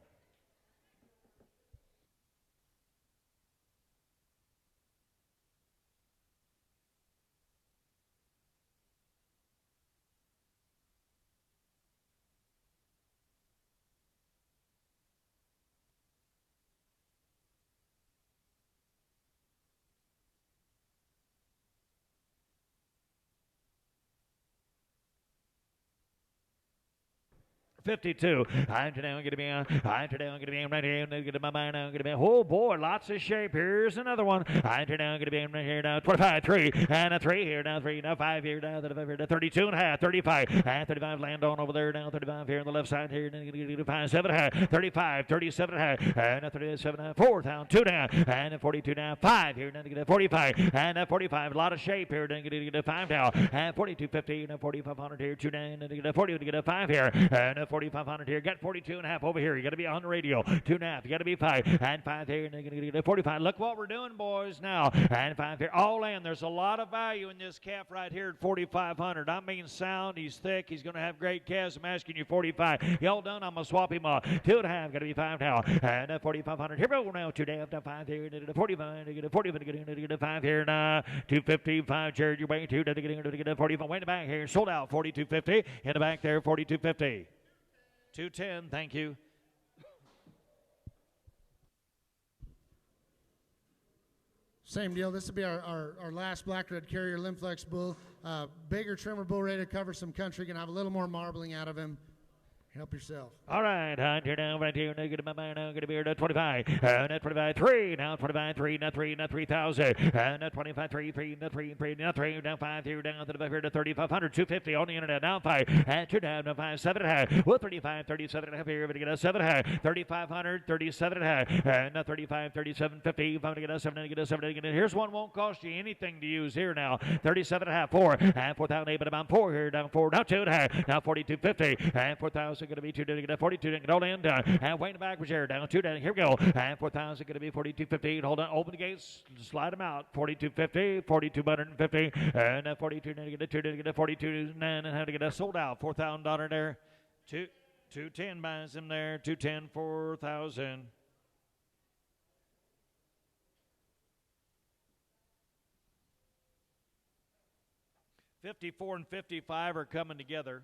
Speaker 1: $52. I'm today going to be on. I'm today going to be on right here. I'm going to get my mind. I'm going to be. Oh boy, lots of shape. Here's another one. I'm today going to be on right here now. 25, 3, and a 3 here. Now 3, now 5 here. Now 32 and a half. 35, and 35. Land on over there. Now 35 here on the left side here. Then going to get 5, 7 and a half. 35, 37 and a half. And a 37 and a half. 4 down, 2 down, and a 42 down. 5 here. Then get a 45, and a 45. A lot of shape here. Then get a 5 down, and 42.50 and a 4,500 here. 2 down, and get a 40 to get a 5 here, and a 4,500 here. Got 42 and a half over here. You got to be on the radio. 2.5. You got to be 5 and 5 here, and they're going to get a 45. Look what we're doing, boys. Now and 5 here. All in. There's a lot of value in this calf right here at 4,500. I mean, sound. He's thick. He's going to have great calves. I'm asking you 45. Y'all done? I'm gonna swap him off. 2.5. Got to be 5 now, and 4,500. Here we go now. 2.5 to 5 here. And 45. To get a 45. To get a 5 here. And 255. Jared, you're waiting 2 to get a 45. Way in the back here. Sold out. 42.50 in the back there. 42.50. 210, thank you.
Speaker 2: Same deal. This will be our last black red carrier Limflex bull. Bigger trimmer bull, ready to cover some country. Gonna have a little more marbling out of him. Help yourself.
Speaker 1: All right, here now, right here. Now get my mind. Now going to be here at 25. Now 25, 3. Now 25, 3. Now 3. Now 3,000. Now 25, 3. 3. Now 3. 3. Now 3. Now 5 here. Down to the back here to 3,500. 250 on the internet. Now 5. And 2 down. Now 5. 7.5. Well, 35, 37 and a half here. We're going to get a 7.5. 3,500. 37 and a half. And now 35, 37, 50. I'm going to get a 7. Get a 7. Get a. Here's one won't cost you anything to use here now. 37 and a half. 4. And 4,008. But about 4 here. Down 4. Now 2.5. Now 42.50. And 4,000 going to be 2 to get a 42 to get all in. And waiting backwards here. Down 2 down. Here we go. And 4,000 going to be 42.50. Hold on. Open the gates. Slide them out. 42.50. 4,250. And 42 to get a 2 to get a 42. And how to get a sold out. $4,000 there. 210 buys him there. 210, 4,000. 54 and 55 are coming together.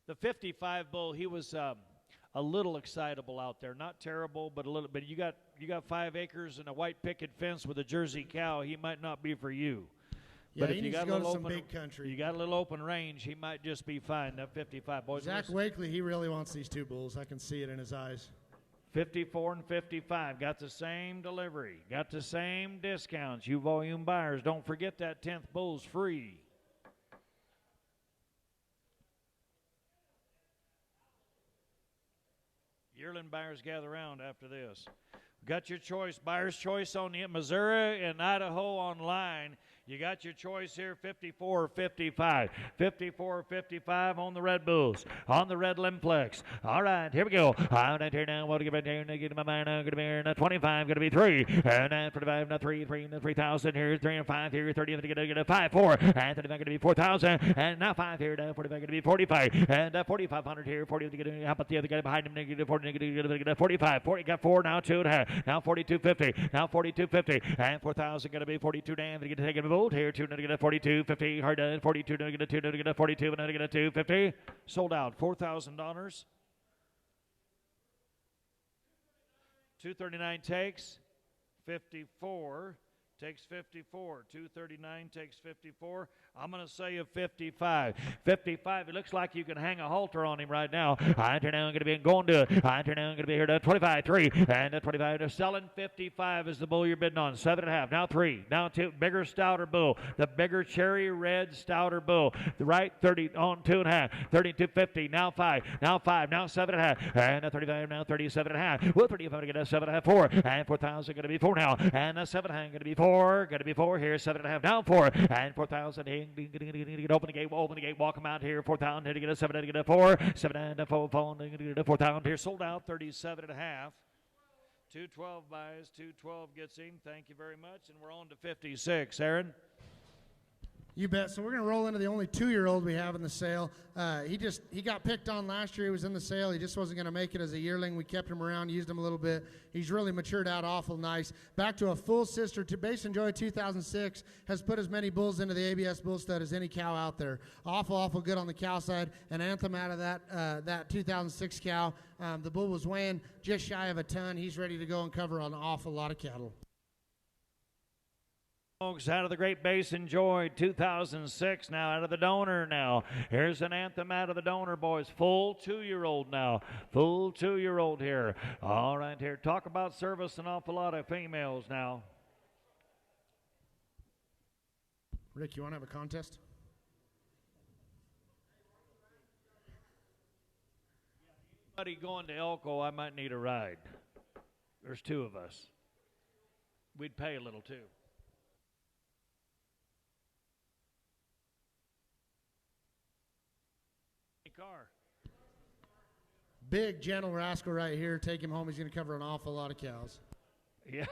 Speaker 1: The 55 bull, he was a little excitable out there. Not terrible, but a little bit. You got 5 acres and a white picket fence with a Jersey cow. He might not be for you.
Speaker 2: Yeah,
Speaker 1: but if
Speaker 2: he
Speaker 1: you
Speaker 2: needs
Speaker 1: got
Speaker 2: to go
Speaker 1: a
Speaker 2: to
Speaker 1: little
Speaker 2: some
Speaker 1: open,
Speaker 2: big country.
Speaker 1: You got a little open range, he might just be fine. That 55, boys.
Speaker 2: Zach Wakely, he really wants these 2 bulls. I can see it in his eyes.
Speaker 1: 54 and 55 got the same delivery, got the same discounts. You volume buyers, don't forget that 10th bull's free. Yearling buyers gather around after this. Got your choice, buyer's choice on the Missouri and Idaho online. You got your choice here, 54 or 55. 54 or 55 on the Red Bulls, on the Red Limplex. All right, here we go. I'm not here now. What to give it there? Get in my mind now. Going to be here. 25, going to be 3. And 45, not 3, 3,000 here. 3 and 5 here. 30, going to get a 5, 4. And 35, going to be 4,000. And now 5 here. Now 45, going to be 45. And 4,500 here. 40, how about the other guy behind him? Negative 40, negative 45. 40, got 4, now 2.5. Now 42.50. Now 42.50. And 4,000, going to be 42. Damn, going to take it. Here, 2, going to get 42.50. Hard done. 42, going to get 2, going to get 42, and going to get 2.50. Sold out. $4,000. 239 takes 54. Takes 54. 239 takes 54. I'm going to say a 55. 55. It looks like you can hang a halter on him right now. I turn now going to be going to it. I turn now going to be here to 25, 3, and 25. They're selling 55 is the bull you're bidding on. 7.5. Now 3. Now 2. Bigger, stouter bull. The bigger cherry red stouter bull. The right 30 on 2.5. 32.50. Now 5. Now 5. Now 7.5. And 35. Now 37.5. Well, 35 going to get a 7.5. 4. And 4,000 going to be 4 now. And a 7.5 going to be 4. Going to be 4 here. 7.5 down 4. And 4,000. Open the gate, walk them out here. 4,000 to get a 7 to get a 4. 7 to 4, 4,000 here. Sold out 37.5. 212 buys, 212 gets him. Thank you very much. And we're on to 56. Aaron?
Speaker 2: You bet. So we're going to roll into the only 2-year-old we have in the sale. He got picked on last year. He was in the sale. He just wasn't going to make it as a yearling. We kept him around, used him a little bit. He's really matured out awful nice. Back to a full sister. Basin Joy 2006 has put as many bulls into the ABS bull stud as any cow out there. Awful good on the cow side. An Anthem out of that 2006 cow. The bull was weighing just shy of a ton. He's ready to go and cover an awful lot of cattle.
Speaker 1: Folks, out of the Great Basin Joy 2006 now, out of the donor now. Here's an Anthem out of the donor, boys. Full 2-year-old now. Full 2-year-old here. All right, here. Talk about service, an awful lot of females now.
Speaker 2: Rick, you want to have a contest?
Speaker 1: Anybody going to Elko, I might need a ride. There's 2 of us. We'd pay a little, too. Car.
Speaker 2: Big, gentle rascal right here. Take him home. He's going to cover an awful lot of cows.
Speaker 1: Yeah.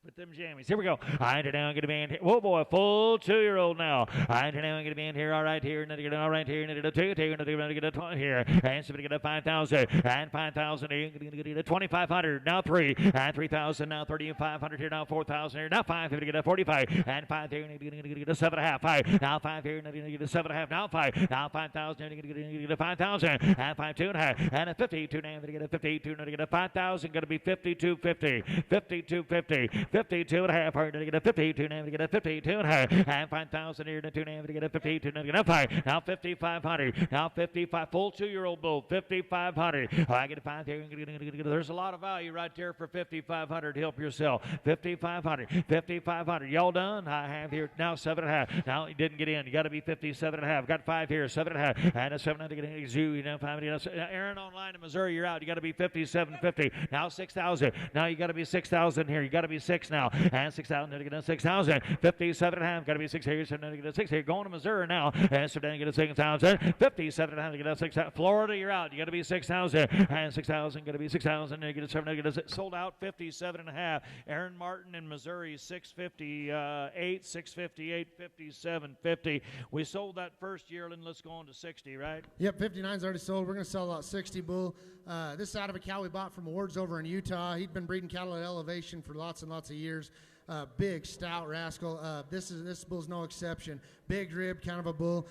Speaker 1: With them jammies. Here we go. I enter now, going to be in here. Whoa, boy, full 2-year-old now. I enter now, going to be in here. All right, here. All right, here. Another 2, another get a 20 here. And somebody get a 5,000. And 5,000 here. Going to get a 2,500. Now 3. And 3,000. Now 3,500 here. Now 4,000 here. Now 5. Going to get a 45. And 5 here. Going to get a 7.5. 5. Now 5 here. Going to get a 7.5. Now 5. Now 5,000. Going to get a 5,000. And 5, 2.5. And a 52. Now going to get a 52. Going to get a 5,000. Going to be 52.50. 52.50. 52.5, hard to get a 52, now to get a 52.5, and 5,000 here to 2, now to get a 52, now to get a 5, now 5,500, now 55, full 2-year-old bull, 5,500. I get a 5 here, there's a lot of value right there for 5,500. Help yourself, 5,500, 5,500. Y'all done? I have here now 7.5. Now he didn't get in. You got to be 57.5. Got 5 here, 7.5, and a 7 to get in. You know 5. Aaron online in Missouri, you're out. You got to be 57.50. Now 6,000. Now you got to be 6,000 here. You got to be 6 now, and 6,000 to get a 6,000. 57.5. Got to be 6 here. 7 to get a 6 here. Going to Missouri now, and 7 to get a 6,000. 57.5 to get a 6,000. Florida, you're out. You got to be 6,000, and 6,000. Got to be 6,000 to get a 7 to get a sold out. 57.5. Aaron Martin in Missouri 658, 658, 57.50. We sold that first yearling. Let's go on to 60, right?
Speaker 2: Yep, 59's already sold. We're going to sell out 60 bull. This is out of a cow we bought from Ward's over in Utah. He'd been breeding cattle at elevation for lots and lots of of years. Big, stout rascal. This bull's no exception. Big rib, kind of a bull.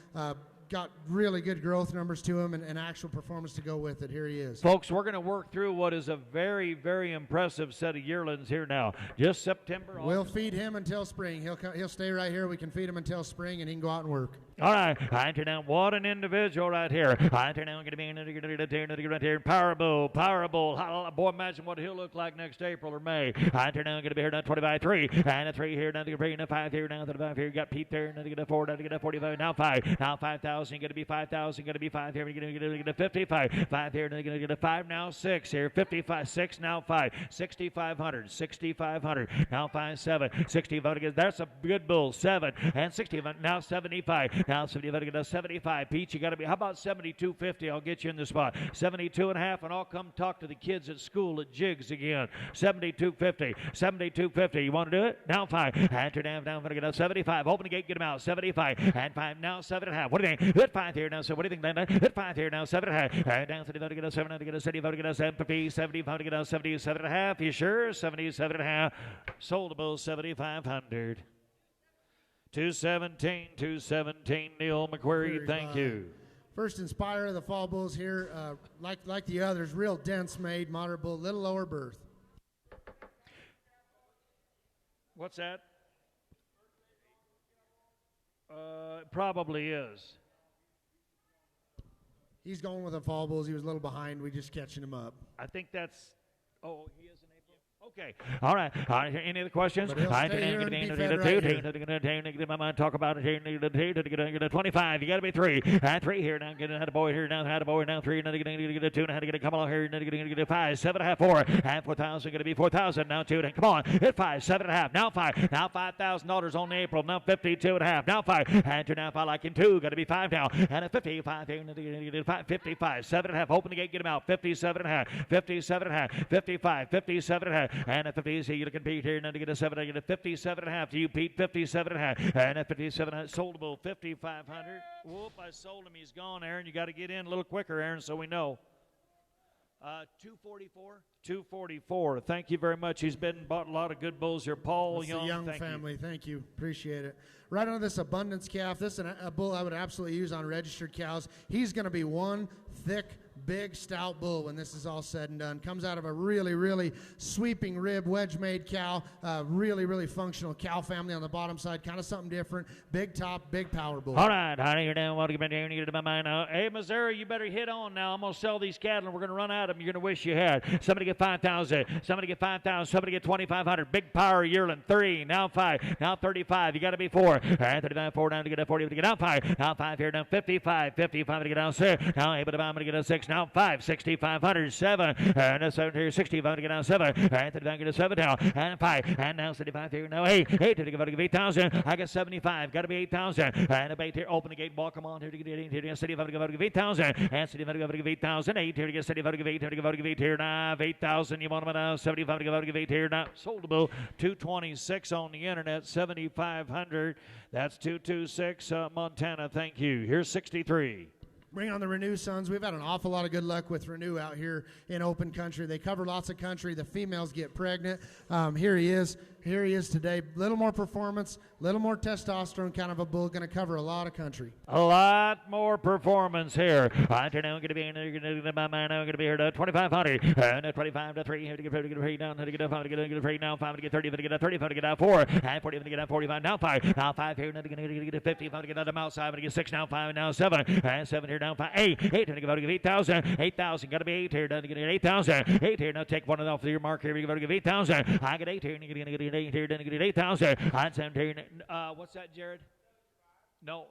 Speaker 2: Got really good growth numbers to him and actual performance to go with it. Here he is.
Speaker 1: Folks, we're going to work through what is a very, very impressive set of yearlings here now. Just September.
Speaker 2: We'll feed him until spring. He'll stay right here. We can feed him until spring, and he can go out and work.
Speaker 1: All right, I turn down. What an individual right here. I turn down. Going to be right here. Power bull. Boy, imagine what he'll look like next April or May. I turn down. Going to be here now. 25-3 and a 3 here. Now to bring a 5 here. Now to the 5 here. Got Pete there. Now to get a 4. Now to get a 45. Now 5. Now 5,000. Going to be 5,000. Going to be 5 here. We're going to get a 55. 5 here. Now going to get a 5. Now 6 here. 55. 6 now 5. 6,500. 6,500. Now 5 7. 65. That's a good bull. 7 and 65. Now 75. Now 75. Pete, you got to be. How about 72.50? I'll get you in the spot. 72.5, and I'll come talk to the kids at school at Jigs again. 72.50. 72.50. You want to do it? Now 5. Enter down. Going to get up 75. Open the gate. Get him out. 75 and 5. Now 7.5. What do you think? Hit 5 here now. So what do you think? Hit 5 here now. 7.5. And down 75 to get up 7. To get a 75 to get up 7. 75 to get up 77.5. You sure? 77.5. Sold a bull 7,500. 217, Neil McQuarrie, thank you.
Speaker 2: First Inspire of the fall bulls here, like the others, real dense made, moderate bull, little lower birth.
Speaker 1: What's that? Probably is.
Speaker 2: He's going with the fall bulls. He was a little behind. We just catching him up.
Speaker 1: I think that's. Oh, he is in April. Okay. All right. Any other questions?
Speaker 2: But he'll stay here and be fed right here.
Speaker 1: Talk about it here. 25. You got to be 3. 3 here now. Get a boy here now. Had a boy now. 3. Now to get a 2. Now to get a come on here. Now to get a 5. 7.5. 4. And 4,000. Going to be 4,000 now. 2. Come on. Hit 5. 7.5. Now 5. Now $5,000 on April. Now 52.5. Now 5. And 2 now 5 like in 2. Got to be 5 now. And a 55 here. 55. 7.5. Open the gate. Get him out. 57.5. 57.5. 55. 57.5. And a 50, so you can Pete here. Now to get a 7, I get a 57.5 to you, Pete. 57.5. And a 57, soldable 5,500. Whoop, I sold him. He's gone, Aaron. You got to get in a little quicker, Aaron, so we know. 244. 244. Thank you very much. He's bought a lot of good bulls here. Paul Young.
Speaker 2: Family. Thank you. Appreciate it. Right on this abundance calf. This is a bull I would absolutely use on registered cows. He's going to be one thick, big, stout bull when this is all said and done. Comes out of a really, really sweeping rib, wedge-made cow. Really, really functional cow family on the bottom side. Kind of something different. Big top, big power bull.
Speaker 1: All right. You're down. Want to get down. You get to my mind now. Hey, Missouri, you better hit on now. I'm going to sell these cattle, and we're going to run out of them. You're going to wish you had. Somebody get 5,000. Somebody get 5,000. Somebody get 2,500. Big power yearling. 3. Now 5. Now 35. You got to be 4. 35. 4 down to get a 40. To get out 5. Now 5 here. Now 55. 55 to get down 6. Now able to buy. I'm going to get a 6. Now 5. 6,500. 7. And a 7 here. 65 to get down 7. And 35 get a 7 down. And 5. And now 75 here. Now 8. 8 to get 8,000. I got 75. Got to be 8,000. And a 8 here. Open the gate. Ball. Come on here to get 8 here. 75 to get 8,000. And 75 to get 8,000. 8 here to get 75 to get 8 here to get 8 here. Now 8,000. You want them now. 75 to get 8 here. Now soldable. 226 on the internet. 7,500. That's 226 Montana. Thank you. Here's 63.
Speaker 2: Bring on the Renew Sons. We've had an awful lot of good luck with Renew out here in open country. They cover lots of country. The females get pregnant. Here he is. Here he is today. Little more performance, little more testosterone, kind of a bull. Going to cover a lot of country.
Speaker 1: A lot more performance here. I'm going to be here to 2,500 and 25 to 3 here to get 3 down to get 5 to get 3 now 5 to get 30 to get 35 to get out 4 and 40 to get 45 now 5 here to get 50 to get out of outside to get 6 now 5 now 7 and 7 here down 5 8 to get 8,000 got to be 8 here to get 8,000 8 here now take one off your mark here to get 8,000 I get 8 here and you're going to get 8 here, then you get 8,000. I'm 17. What's that, Jared? No.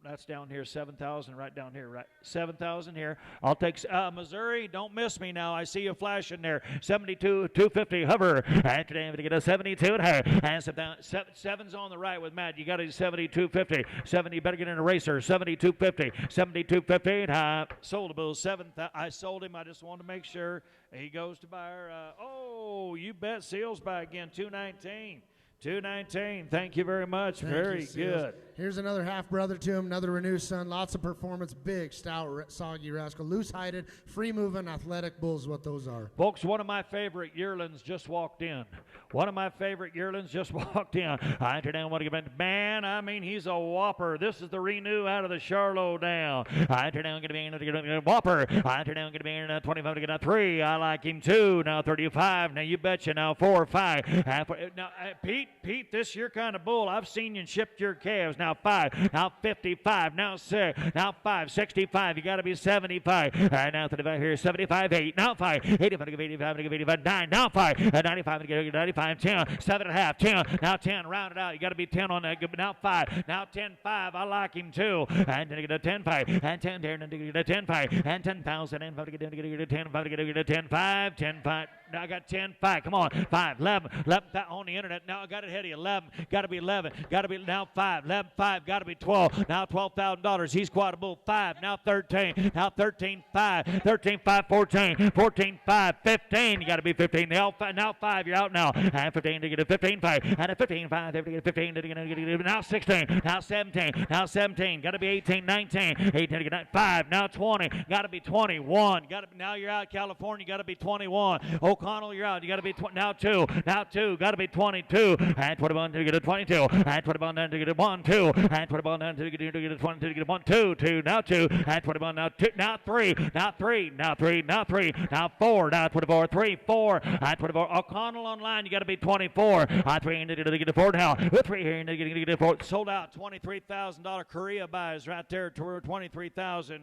Speaker 1: That's down here. 7,000 right down here. Right, 7,000 here. I'll take Missouri. Don't miss me now. I see you flashing there. 72, 250 hover. And today I'm going to get a 72 and 7's on the right with Matt. You got a 72.50. 70. You better get in a racer. 72.50. 72.50. Sold a bill. 7. I sold him. I just wanted to make sure he goes to buyer. Oh, you bet. Seals by again. 219. 219. Thank you very much. Very good.
Speaker 2: Here's another half-brother to him, another Renew son. Lots of performance, big, stout, soggy rascal. Loose-hided, free-moving, athletic bulls, what those are.
Speaker 1: Folks, one of my favorite yearlings just walked in. One of my favorite yearlings just walked in. I enter down, want to give it, man, I mean, he's a whopper. This is the Renew out of the Charlotte down. I enter down, going to be a whopper. I enter down, going to be in 25 to get a 3. I like him 2. Now 35. Now you betcha. Now 4 or 5. Now, Pete, this your kind of bull. I've seen you ship your calves. Now 5. Now 55. Now 6. Now 5. 65. You got to be 75. Now 35 here. 75. 8. Now 5. 85 to give 85 to give 85. 9. Now 5. 95 to give 95. 10. 7.5. 10. Now 10. Round it out. You got to be 10 on that. Now 5. Now 10. 5. I like him 2. And then you get a 10. 5. And 10 there. And then you get a 10. 5. And 10,000. And 5 to get a 10. 5 to get a 10. 5. 10. 5. Now I got 10. 5. Come on. 5. 11. 11 on the internet. Now I got it ahead of you. 11. Got to be 11. Got to be now 5. 11. 5. Got to be 12. Now $12,000. He's quite a bull. 5. Now 13. Now 13. 5. 13. 5. 14. 14. 5. 15. You got to be 15. Now 5. You're out now. And 15 to get a 15. 5. And a 15. 5. To get a 15. To get a now 16. Now 17. Now 17. Got to be 18. 19. 18 to get 5. Now 20. Got to be 21. Got to now you're out California. Got to be 21. O'Connell, you're out. You got to be now 2. Now 2. Got to be 22. And 21 to get a 22. And 21 down to get a 1. 2. And 21 down to get a 20 to get a 1. 2. 2. Now 2. And 21 now 2. Now 3. Now 3. Now 3. Now 3. Now 4. Now 24. 3. 4. And 24. O'Connell online. You got to be 24. 3 to get a 4 now. 3 here to get a 4. Sold out. $23,000 Korea buys right there to 23,000.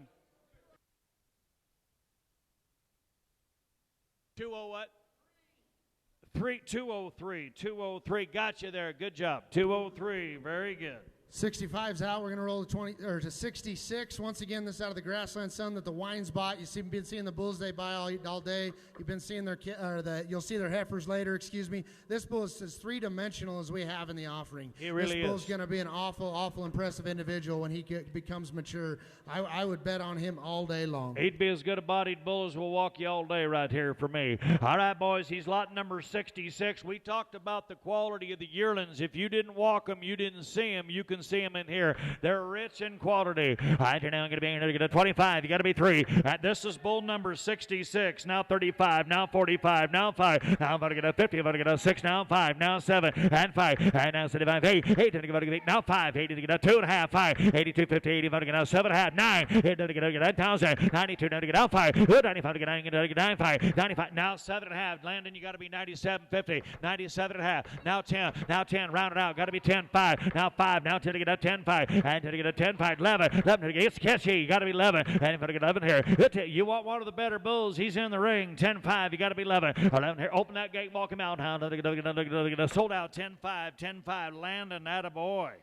Speaker 1: 20 what? 203. 203. Got you there. Good job. 203. Very good.
Speaker 2: 65's out. We're going to roll to 66. Once again, this out of the Grassland Sun that the Wines bought. You've been seeing the bulls they buy all day. You've been seeing you'll see their heifers later. Excuse me. This bull is as three-dimensional as we have in the offering.
Speaker 1: He really is.
Speaker 2: This bull's going to be an awful impressive individual when he becomes mature. I would bet on him all day long.
Speaker 1: He'd be as good a bodied bull as will walk you all day right here for me. All right, boys. He's lot number 66. We talked about the quality of the yearlings. If you didn't walk them, you didn't see them. You can see them in here. They're rich in quality. All right, you're now going to be able to get a 25. You got to be 3. This is bull number 66. Now 35. Now 45. Now 5. Now I'm about to get a 50. I'm about to get a 6. Now 5. Now 7. And 5. And now 75. 8. 8. To get 8. Now 5. 8 to get a 2.5. 5. 82. 50. 80. About to get a 7.5. 9. 8 to get a 1,000. 92. Now to get out 5. 95 to get 95. 95. Now 7.5. Landon, you got to be 97. 50. 97.5. Now 10. Now 10. Round it out. Got to be 10. 5. Now 5. Now 10 to get a 10. 5. And to get a 10. 5. 11. 11 to get it's catchy. You got to be 11. And if I get 11 here, you want one of the better bulls. He's in the ring. 10. 5. You got to be 11. 11 here. Open that gate. Walk him out. Sold out. 10. 5. 10. 5. Landon, attaboy.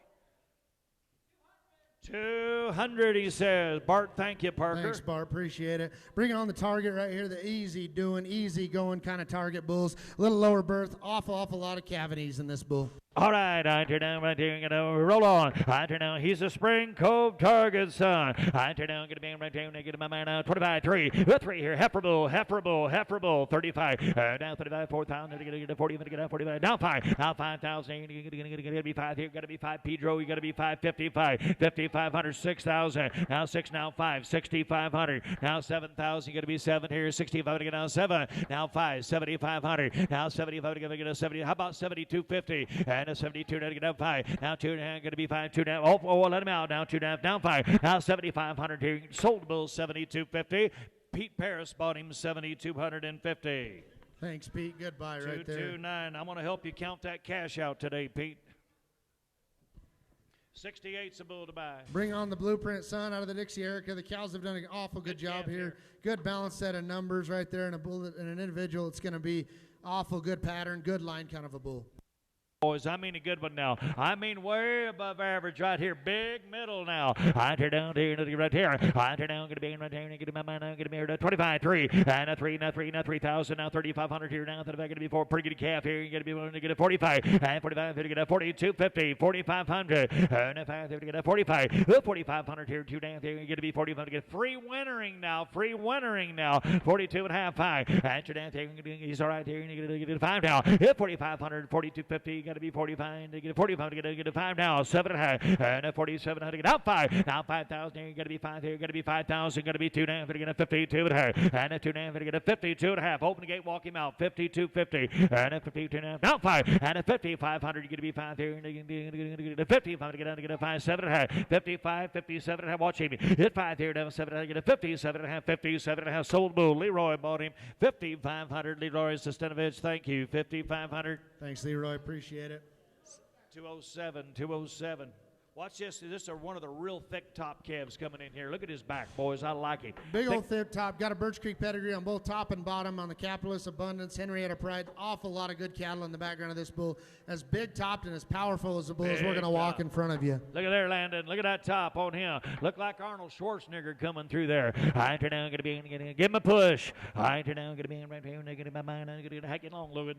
Speaker 1: 200, he says. Bart, thank you, Parker.
Speaker 2: Thanks, Bart. Appreciate it. Bringing on the target right here, the easy going kind of target bulls. A little lower birth, awful lot of cavities in this bull.
Speaker 1: All right, I turn down right here, roll on. I turn down, he's a Spring Cove target son. I turn down, get a bang right there, get my man out. 25, 3, 3 here, heifer bull, 35, down 35, 4,000, get a 40, get a 45, now 5, now 5,000, you gotta be 5 here, gotta be 5, Pedro, you gotta be 5, 55, 5,500, 6,000, now 6, now 5, 6,500, now 7,000, you gotta be 7 here, 65, get now 7, now 5, 7,500, now 75, get a 70, how about 7,250, and a 72, now get up 5, now 2, now going to be 5, 2 down, let him out, now 2 down, now 5, now 7,500 here, sold Bill 7,250, Pete Paris bought him 7,250.
Speaker 2: Thanks, Pete, goodbye right there.
Speaker 1: 229, I'm going to help you count that cash out today, Pete. 68's a bull to buy.
Speaker 2: Bring on the Blueprint son out of the Dixie Erica. The cows have done an awful good job here. Good balanced set of numbers right there, and a bull and an individual. It's going to be awful good pattern, good line kind of a bull.
Speaker 1: Boys, I mean a good one now. I mean way above average right here. Big middle now. I turn down here, right here. I turn down, going to be in right here, get my mind, going to be here, 25, 3, and a 3, now 3,000, now 3,500 here, now 35, going to be 4, pretty good calf here, you're going to be willing to get a 45, and 45, to get a 4250, 4,500, and a 5, to get a 45, 4,500 here, 2 down there, you're going to be 4,500, get free wintering now, 42 and a half, 5, and 2 down there, he's all right here, you're going to get a 5 now, 4,500, 4,250, you got got to be 45. To get 45 to get a 5 now. 7.5. And a 47 to get out 5. Now 5,000 here. Got to be 5 here. Got to be 5,000. Got to be 2.5 to get a 52.5. And a 2.5 to get a 52.5. Open the gate. Walk him out. 52.50. And a 52.5. Now 5. And a 5,500. You got to be 5 here. Get a 55 to get out to get a 5. 7.5. 55. 57.5. Watch him. Hit 5 here. Down 7.5. Get a 57.5. 57.5. Sold bull. Leroy bought him. 5,500. Leroy Sustanovich. Thank you. 5,500.
Speaker 2: Thanks, Leroy. Appreciate it.
Speaker 1: 207. 207. Watch this. This is one of the real thick top calves coming in here. Look at his back, boys. I like him.
Speaker 2: Big old thick top. Got a Birch Creek pedigree on both top and bottom on the Capitalist Abundance, Henrietta Pride. Awful lot of good cattle in the background of this bull. As big topped and as powerful as the bull as we're going to walk in front of you.
Speaker 1: Look at there, Landon. Look at that top on him. Look like Arnold Schwarzenegger coming through there. I turn down, going to be in. Give him a push. I turn down, going to be in right here. Negative my mind. I'm going to hack it long, Logan.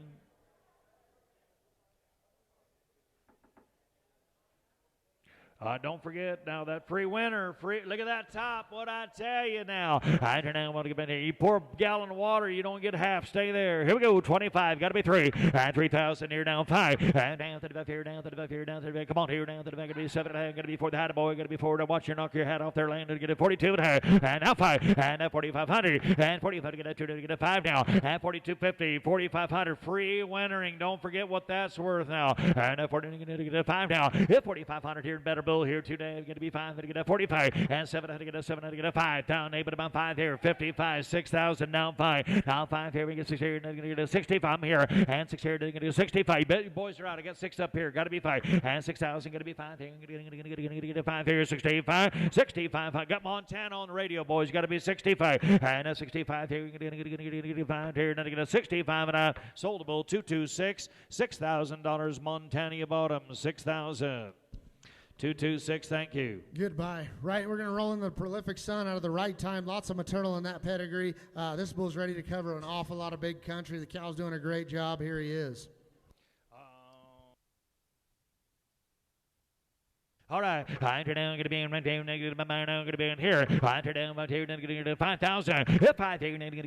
Speaker 1: Don't forget now that free winner. Look at that top. What I tell you now. I don't know what to get in here. You pour a gallon of water, you don't get half. Stay there. Here we go. 25. Got to be 3. And 3,000 here down 5. And down to the back here. Down to the back here. Down to the back. Come on here. Down to the back. Got to be 7. Got to be 4. The hat boy. Got to be 4. Watch your knock your hat off there. Land to get a 42. And now 5. And 4,500. And 45 to get a 2 to get a 5 now. And 42.50. 4,500. Free winnering. Don't forget what that's worth now. And 40 to get a 5 now. Hit 4,500 here. Better bull here today. Going to be 5 to get a 45 and 7 to get a 7 to get a 5 down. But about 5 here. 55. 6,000 now 5. Now 5 here. We get 6 here. Going to get a 65 here and 6 here. Going to get a 65. Bet you boys are out. I got 6 up here. Got to be 5 and 6,000. Going to be 5 here. Going to get a 5 here. 65. 65. I got Montana on the radio, boys. Got to be 65 and a 65 here. Going to get a 5 here. Going to get a 65 and a sold a bull 226. $6,000. Montana, you bought them 6,000. 226, thank you.
Speaker 2: Goodbye. Right, we're going to roll in the Prolific Sun out of the right time. Lots of maternal in that pedigree. This bull's ready to cover an awful lot of big country. The cow's doing a great job. Here he is.
Speaker 1: All right, I enter down, going to be in right down, negative my mind, going to be in here. I enter down, about here, going to get 5,000. Hit 5 here, going to get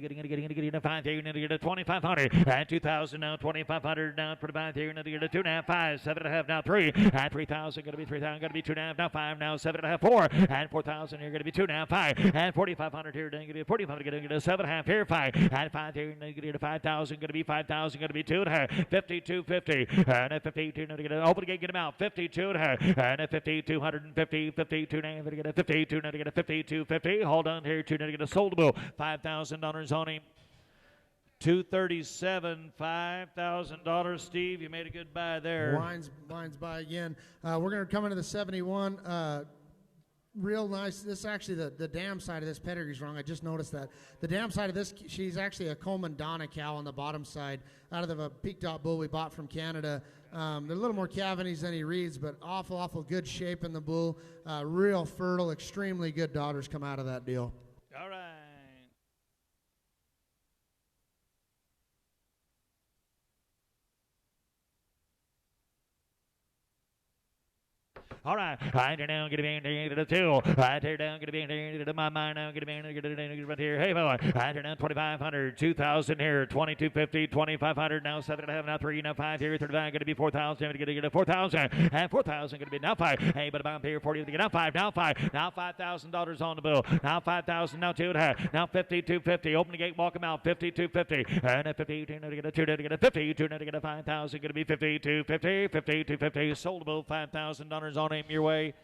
Speaker 1: 5 here, going to get 2,500. And 2,000 now, 2,500 now, 25 here, going to get 2.5, 5, 7.5 now, 3. And 3,000, going to be 3,000, going to be 2.5 now, 5 now, 7.5, 4. And 4,000 here, going to be 2.5, 5. And 4,500 here, going to get 4,500, going to get 7.5 here, 5. And 5 here, going to get 5,000, going to be 5,000, going to be 2.5, 52.50. And a 52, going to get open the gate, get him out, 52.5. And a 50. 250, 52, now to get a 52, now to get a 52.50. Hold on here, 2 now to get a sold bill. $5,000 on him. 237, $5,000. Steve, you made a good buy there.
Speaker 2: Wine's buy again. We're going to come into the 71. Real nice. This actually, the dam side of this pedigree's wrong. I just noticed that. The dam side of this, she's actually a Coleman Donna cow on the bottom side out of the peak top bull we bought from Canada. They're a little more cavities than he reads, but awful good shape in the bull. Real fertile, extremely good daughters come out of that deal.
Speaker 1: All right. All right, I tear down, get him in to the 2. I tear down, get him in to my mind now, get him in, get it right here. Hey, boy, I tear down 2,500, 2,000 here, 22.50, 2,500 now, 7.5 now, 3 now, 5 here, 35, going to be 4,000, going to get a 4,000, and 4,000 going to be now 5. Hey, but I'm here 40 to get now 5, now $5,000 on the bill, now 5,000, now 2.5, now 52.50. Open the gate, walk him out, 52.50, and a 52 to get a 2 to get a 50, 2 to get a 5,000, going to be 52.50, 52.50. Sold the bill, $5,000 on him. Your way.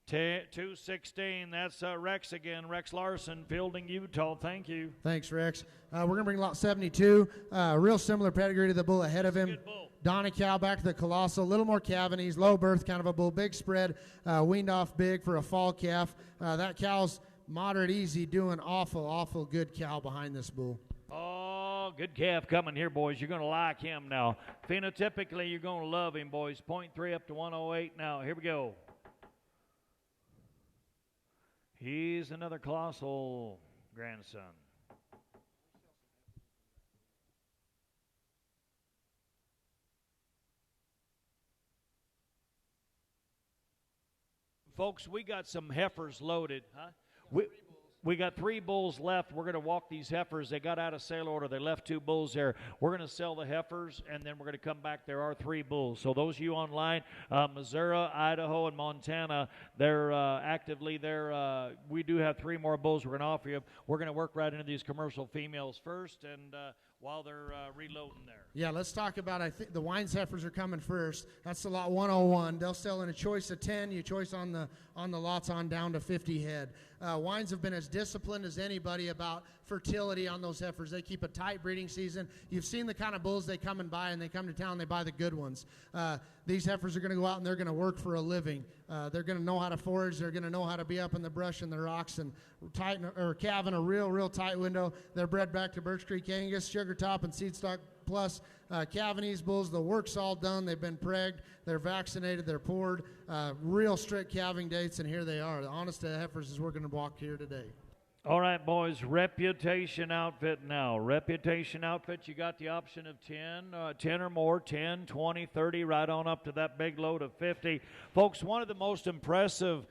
Speaker 1: 216. That's Rex again. Rex Larson, Fielding, Utah. Thank you.
Speaker 2: Thanks, Rex. We're going to bring lot 72. Real similar pedigree to the bull ahead of him. Donna cow back to the Colossal. A little more cavities, low birth kind of a bull. Big spread, weaned off big for a fall calf. That cow's moderate easy, doing awful good cow behind this bull.
Speaker 1: Oh, good calf coming here, boys. You're going to like him now. Phenotypically, you're going to love him, boys. 0.3 up to 108 now. Here we go. He's another Colossal grandson. Folks, we got some heifers loaded. Huh? We got 3 bulls left. We're going to walk these heifers. They got out of sale order. They left 2 bulls there. We're going to sell the heifers, and then we're going to come back. There are 3 bulls. So those of you online, Missouri, Idaho, and Montana, they're actively there. We do have 3 more bulls we're going to offer you. We're going to work right into these commercial females first, and while they're reloading there.
Speaker 2: Yeah, let's talk about, I think the Wines heifers are coming first. That's the lot 101. They'll sell in a choice of 10. You choice on the lots on down to 50 head. Wines have been as disciplined as anybody about fertility on those heifers. They keep a tight breeding season. You've seen the kind of bulls they come and buy, and they come to town, they buy the good ones. These heifers are going to go out and they're going to work for a living. They're going to know how to forage. They're going to know how to be up in the brush and the rocks and calving a real tight window. They're bred back to Birch Creek Angus, Sugar Top, and Seed Stock Plus. Calving these bulls, the work's all done. They've been pregged. They're vaccinated. They're poured. Real strict calving dates, and here they are. The honest heifers is we're going to walk here today.
Speaker 1: All right, boys, Reputation Outfit now. Reputation Outfit, you got the option of 10 or more, 10, 20, 30, right on up to that big load of 50. Folks, one of the most impressive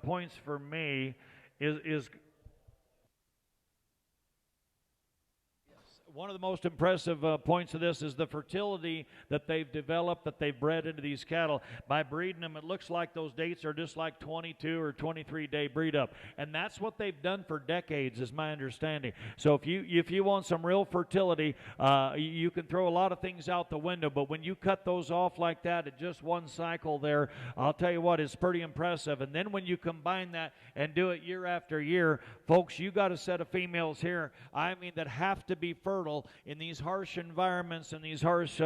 Speaker 1: points for me is one of the most impressive points of this is the fertility that they've developed, that they've bred into these cattle. By breeding them, it looks like those dates are just like 22 or 23-day breed up. And that's what they've done for decades, is my understanding. So if you want some real fertility, you can throw a lot of things out the window. But when you cut those off like that at just one cycle there, I'll tell you what, it's pretty impressive. And then when you combine that and do it year after year, folks, you got a set of females here, I mean, that have to be fertile in these harsh environments and these harsh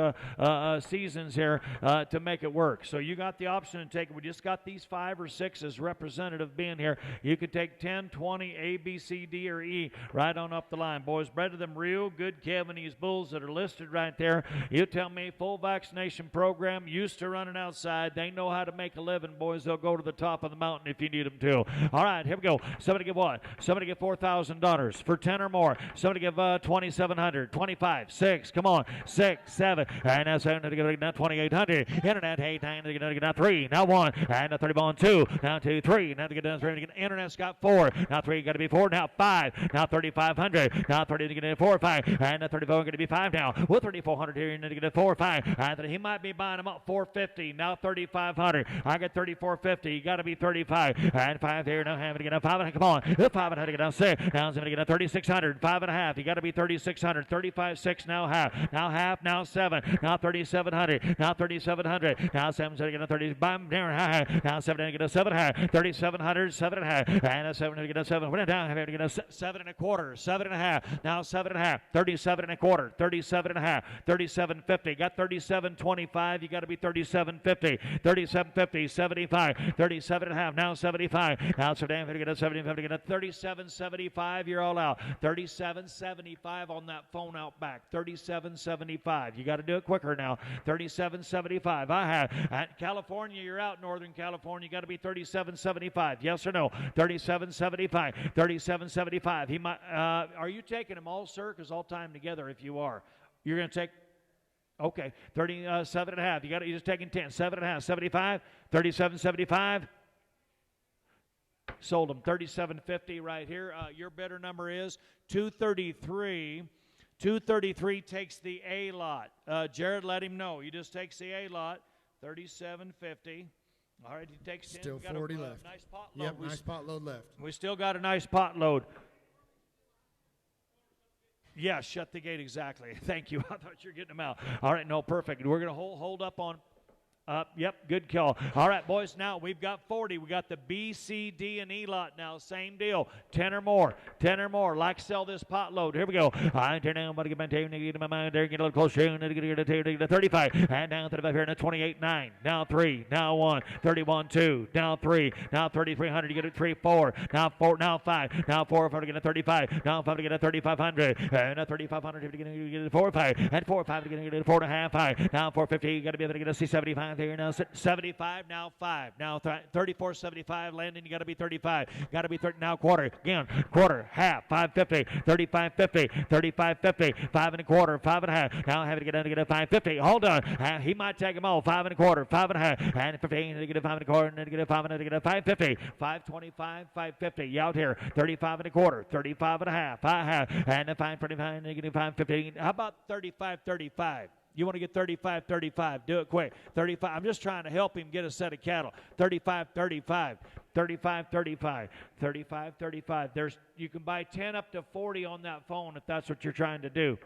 Speaker 1: seasons here to make it work. So you got the option to take it. We just got these 5 or 6 as representative being here. You could take 10, 20, A, B, C, D, or E right on up the line. Boys, bred to them real good Calvinese bulls that are listed right there. You tell me, full vaccination program, used to running outside. They know how to make a living, boys. They'll go to the top of the mountain if you need them to. All right, here we go. Somebody give what? Somebody give $4,000 for 10 or more. Somebody give 2,700. 25, 6, come on, 6, 7, and now 7, now 2,800, internet, 8, 9, now 3, now 1, and now 31, 2, now 2, 3, now to get down 3, internet's got 4, now 3, got to be 4, now 5, now 3,500, now 30 to get 4, 5, and now 34, going to be 5 now, with 3,400 here, and to get 4, 5, and he might be buying them up 450, now 3,500, I got 3,450, you got to be 35, and 5 here, now having to get 5, come on, 500 to get down 6, now it's going to get 3,600, 5.5, you got to be 3,600, 35, 6, now half, now 7, now 3,700, now 3,700, now 7, so get a 30, now 7, get a 7, 3,700, 7.5, and a 7, get a 7, went down, have to get a 7.25, 7.5, now 7.5, 37.25, 37.5, 37.50, got 37.25, you got to be 37.50, 37.50, 75, 37.5, now 75, now 7, get a 70, get a 37.75, you're all out, 37.75 on that phone out back, 37.75. You got to do it quicker now. 37.75. I have. At California, you're out. Northern California, you got to be 37.75. Yes or no? 37.75. 37.75. He might. Are you taking them all, sir? Because all time together. If you are, you're going to take. Okay, 37.5. You got it. You're just taking 10. 7.5. 75. 37.75. Sold them. 37.50 right here. Your bidder number is 233. 233 takes the A lot. Jared, let him know. He just takes the A lot. 37.50. All right, he takes 10.
Speaker 2: Still 40 left.
Speaker 1: Nice pot load.
Speaker 2: Yep, nice pot load left.
Speaker 1: We still got a nice pot load. Yeah, shut the gate, exactly. Thank you. I thought you were getting them out. All right, no, perfect. We're going to hold up on. Yep, good call. All right, boys, now we've got 40. We got the B, C, D, and E lot now. Same deal. 10 or more. 10 or more. Like sell this pot load. Here we go. I turn down, but get my mind there, get a little closer. Get a 35. And down 35 here, and a 28, 9. Now 3. Now 1. 31, 2. Now 3. Now 3,300. You get a 3, 4. Now 4. Now 5. Now 4. 5 to get a 35. Now 5 to get a 3,500. And a 3,500 to get a 4, 5. And 4, 5 to get a 4.5. 5. Now 450. You got to be able to get a C75. 35 here now. 75 now 5. Now 34.75. Landon, you got to be 35. Got to be 30 now. Quarter again. Quarter half. 5.50. 35.50. 35.50. 5 1/4. 5 1/2. Now having to get down to get a 5.50. Hold on. He might take them all. 5 1/4. 5 1/2. And 15 to get a 5 1/4. And to get a 5 and to get a 5.50. 5.25. 5.50. You out here. 35 1/4. 35 1/2. 5.5. And a 5.45. And to get a 5.15. How about 35.35? You want to get 35.35. Do it quick. 35. I'm just trying to help him get a set of cattle. 35.35. 35.35. 35.35. You can buy 10 up to 40 on that phone if that's what you're trying to do.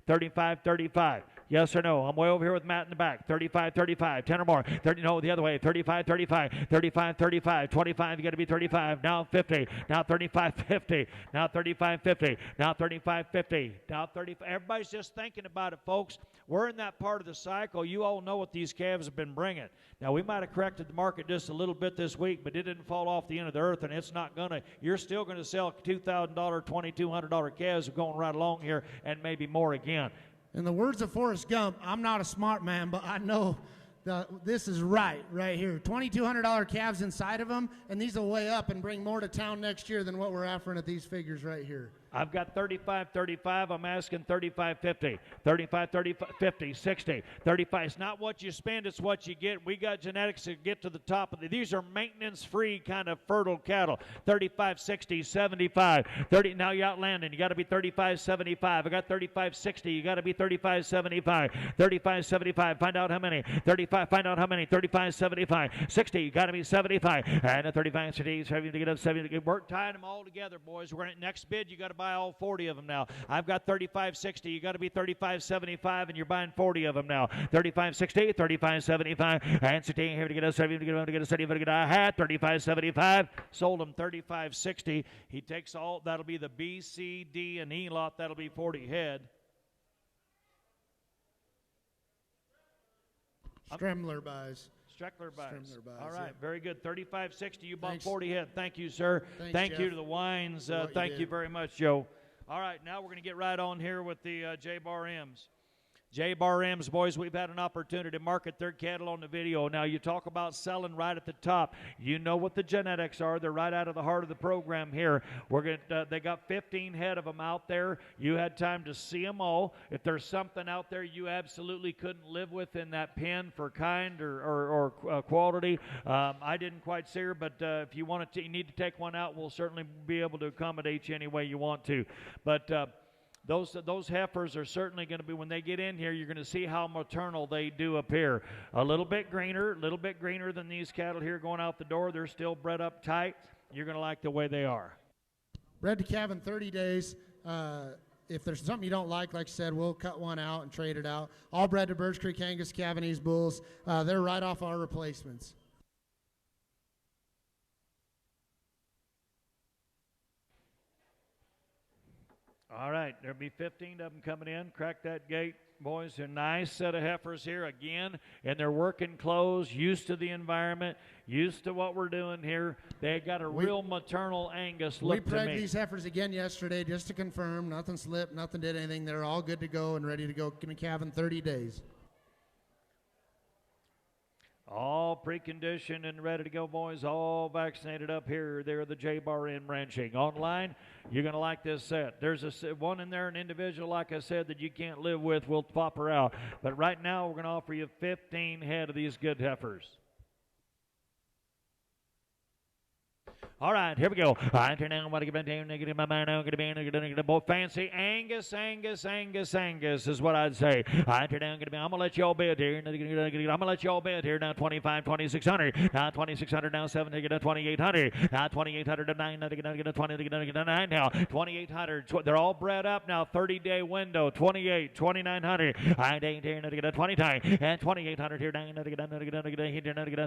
Speaker 1: 35.35. Yes or no? I'm way over here with Matt in the back. 35.35. 10 or more. 30. No, the other way. 35.35. 35.35. 25. You got to be 35. Now 50. Now 35.50. Now 35.50. Now 35.50. Now 35. Everybody's just thinking about it, folks. We're in that part of the cycle. You all know what these calves have been bringing. Now, we might have corrected the market just a little bit this week, but it didn't fall off the end of the earth, and it's not going to. You're still going to sell $2,000, $2,200 calves going right along here and maybe more again.
Speaker 2: In the words of Forrest Gump, I'm not a smart man, but I know this is right here. $2,200 calves inside of them, and these will weigh up and bring more to town next year than what we're offering at these figures right here.
Speaker 1: I've got 35.35. I'm asking 35.50. 35.50. 60. 35. It's not what you spend, it's what you get. We got genetics to get to the top of the. These are maintenance-free kind of fertile cattle. 35.60. 75. 30. Now you outlanding. You got to be 35.75. I got 35.60. You got to be 35.75. 35.75. Find out how many. 35. Find out how many. 35.75. 60. You got to be 75. And a 35.60. 70 to get up 70. We're tying them all together, boys. We're at next bid. You got to buy all 40 of them now. I've got 35.60. You got to be 35.75, and you're buying 40 of them now. 35.60, 35.75, and 16 here to get a 70 to get a 70 to get a hat. 35.75. Sold him 35.60. He takes all. That'll be the B, C, D, and E lot. That'll be 40 head.
Speaker 2: Stremler buys.
Speaker 1: Streckler buys. All right,
Speaker 2: yeah.
Speaker 1: Very good. 35.60. You bought 40 head. Thank you, sir.
Speaker 2: Thanks,
Speaker 1: you to the wines. Thank you very much, Joe. All right, now we're going to get right on here with the J-Bar M's. J-Bar M's, boys, we've had an opportunity to market their cattle on the video. Now, you talk about selling right at the top. You know what the genetics are. They're right out of the heart of the program here. They got 15 head of them out there. You had time to see them all. If there's something out there you absolutely couldn't live with in that pen for kind or quality, I didn't quite see her, but if you you need to take one out, we'll certainly be able to accommodate you any way you want to. But those heifers are certainly going to be, when they get in here, you're going to see how maternal they do appear. A little bit greener than these cattle here going out the door. They're still bred up tight. You're going to like the way they are.
Speaker 2: Bred to calve in 30 days. If there's something you don't like I said, we'll cut one out and trade it out. All bred to Birch Creek Angus Cavanese bulls. They're right off our replacements.
Speaker 1: All right, there'll be 15 of them coming in. Crack that gate, boys. A nice set of heifers here again in their working clothes, used to the environment, used to what we're doing here. They got a real maternal Angus look to me.
Speaker 2: We pregged these heifers again yesterday just to confirm. Nothing slipped, nothing did anything. They're all good to go and ready to go. Going to calve in 30 days.
Speaker 1: All preconditioned and ready to go, boys. All vaccinated up here. They're the J-Bar Inn Ranching. Online, you're going to like this set. There's one in there, an individual, like I said, that you can't live with. We'll pop her out. But right now, we're going to offer you 15 head of these good heifers. All right, here we go. I turn down what I get negative my mind now. Going to both fancy Angus is what I'd say. I turn down. I'm gonna let y'all bid here. I'm gonna let y'all bid here. Now 25, 2600. Now 2600. Now 7 to get a 2800. Now 2800 to 9 to get a 20 to get a 9. Now 2800. They're all bred up now. 30-day window. 28, 2900. I ain't here to get a 20 time and 2800 here. Down to get a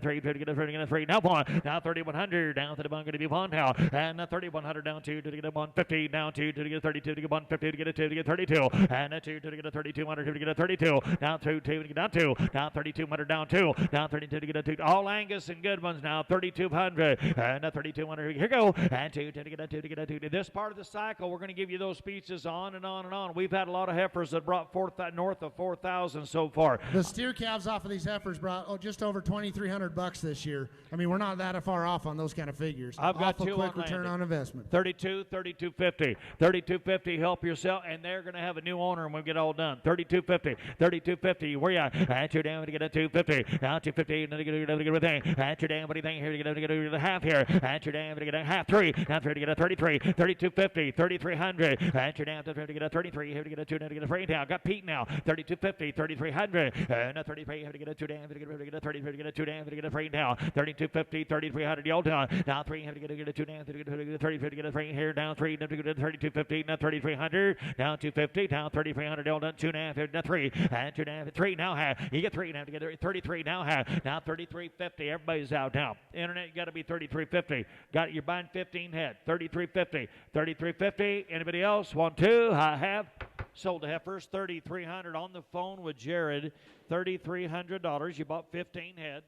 Speaker 1: 3 to get a 3. Now 1. Now 3100. Down to the bunk to be 31 now, and 3,100 down 2 to get a 150, down 2 to get a 32 to get 150 to get a 2 to get 32, and a 2 to get a 3,200 to get a 32, down through 2 to get down 2, down 3,200 down 2, down 32 to get a 2. All Angus and good ones now, 3,200, and a 3,200. Here go, and 2 to get a 2 to get a 2. This part of the cycle, we're going to give you those speeches on and on and on. We've had a lot of heifers that brought north of 4,000 so far.
Speaker 2: The steer calves off of these heifers brought just over $2,300 this year. I mean, we're not that far off on those kind of figures.
Speaker 1: I've got
Speaker 2: Awful
Speaker 1: two
Speaker 2: quick
Speaker 1: on
Speaker 2: return on investment.
Speaker 1: 32.50, 32.50. Help yourself, and they're going to have a new owner when we get all done. 32.50. Where you at? And you're down to get a 250. Now 250. And then you get everything. And you're down. What do you think here? To get a half here. And you're down to get a half 3. Now 3 to get a 33. 32.50. 3,300. And you're down to get a 33. Here to get a 2. Now to get a 3 down. Got Pete now. 32.50. 3,300. And a 33. Here to get a 2 down. To get a 30. To get a 2 down. To get a 3 down. 32.50. 3,300. The old down. Now 3. Have to get a 2 down. To get a 30. To get a 3 here. Down 3. To get a 32.50. Now 3,300. Down 250. Down 3,300. All done. 2.5. Now 3. And 2.5. 3 now half. You get 3 now to get 33 now half. Now 33.50. Everybody's out now. Internet, you got to be 33.50. Got it. You're buying 15 head. 33.50. 33.50. Anybody else? 1, 2. I have sold the heifers. 3,300 on the phone with Jared. $3,300. You bought 15 head.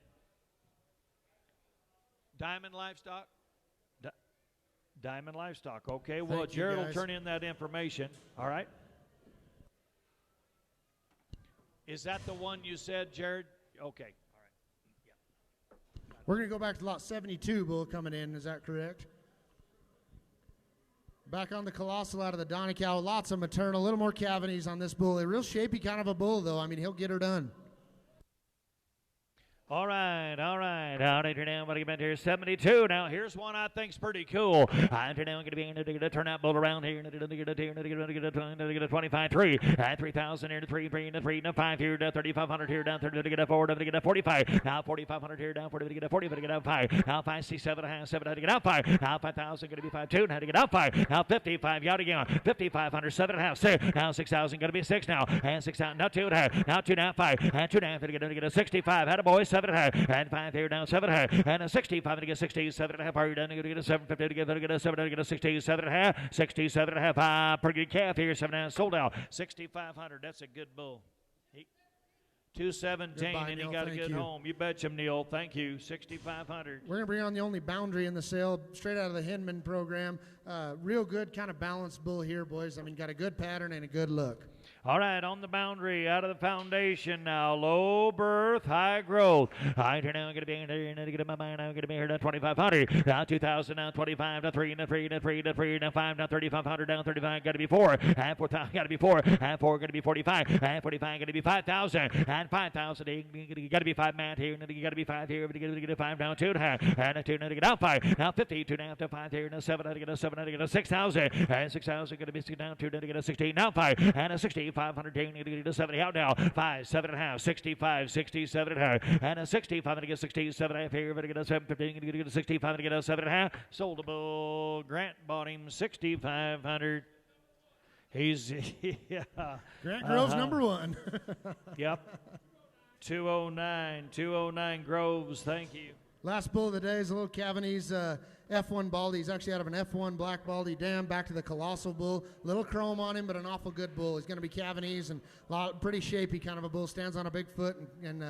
Speaker 1: Diamond Livestock. Diamond Livestock. Okay. Well, Jared will turn in that information. All right. Is that the one you said, Jared? Okay. All right. Yeah.
Speaker 2: We're going to go back to lot 72, bull coming in. Is that correct? Back on the Colossal out of the Donny cow. Lots of maternal. A little more cavities on this bull. A real shapy kind of a bull, though. I mean, he'll get her done.
Speaker 1: All right. Out here now, what do you been here? 72. Now, here's one I think's pretty cool. I'm going to be turn that bull around here. Get a 25, 3. 3,000 here to 3, 5 here, 3,500 here, down to get a 4, to get a 45. Now 4,500 here, down 40 to get a 40, to get out 5. Now 5, 6, 7.5, 7 to get out 5. Now 5,000 going to be 5, 2. Now to get out 5. Now 55 out again. 5,500, 7.5, 6. Now 6,000 going to be 6 now. And 6,000. Now 2.5. Now 2.5, 5. And 2.5 to get a 65. Had a boy 7.5. And 5 here down 7.5. And a 65 to get 60. 7.5. Are you done? To get a 750 to get a 7 to get a 60. 7.5. 67.5. Pretty good calf here. 7.5 sold out. 6,500. That's a good bull. 217, and he got a good home. You betcha, Neil. Thank you. 6,500.
Speaker 2: We're going to bring on the only boundary in the sale, straight out of the Hinman program. Real good kind of balanced bull here, boys. I mean, got a good pattern and a good look.
Speaker 1: All right, on the boundary, out of the foundation now. Low birth, high growth. All right, here now, I'm going to be here. Now, get in my mind. I'm going to be here down 2,500. Now 2,000, now 25, now 3, now 3, now 3, now 3, now 5, now 3,500, down 35. Got to be 4. And 4,000, got to be 4. And 4, going to be 45. And 45, going to be 5,000. And 5,000, you got to be 5, Matt here. You got to be 5 here. You get a 5 down 2.5. And a 2, now to get out 5. Now 50, 2.5 to 5 here. Now 7, now to get a 7, now to get a 6,000. And 6,000, going to be 6 down 2, now to get a 16. Now 5. And a 60, 500, to get a 70 out now. 5, 7.5, 65, 67.5. And a 65 to get 67.5 here. To get a 750, to get a 65 to get a 7.5. Sold a bull. Grant bought him 6,500. He's
Speaker 2: Grant Grove's number 1.
Speaker 1: Yep. 209 Groves. Thank you.
Speaker 2: Last bull of the day is a little Cavanese F1 Baldy. He's actually out of an F1 Black Baldy dam. Back to the Colossal bull. Little chrome on him, but an awful good bull. He's going to be Cavanese and pretty shapy kind of a bull. Stands on a big foot and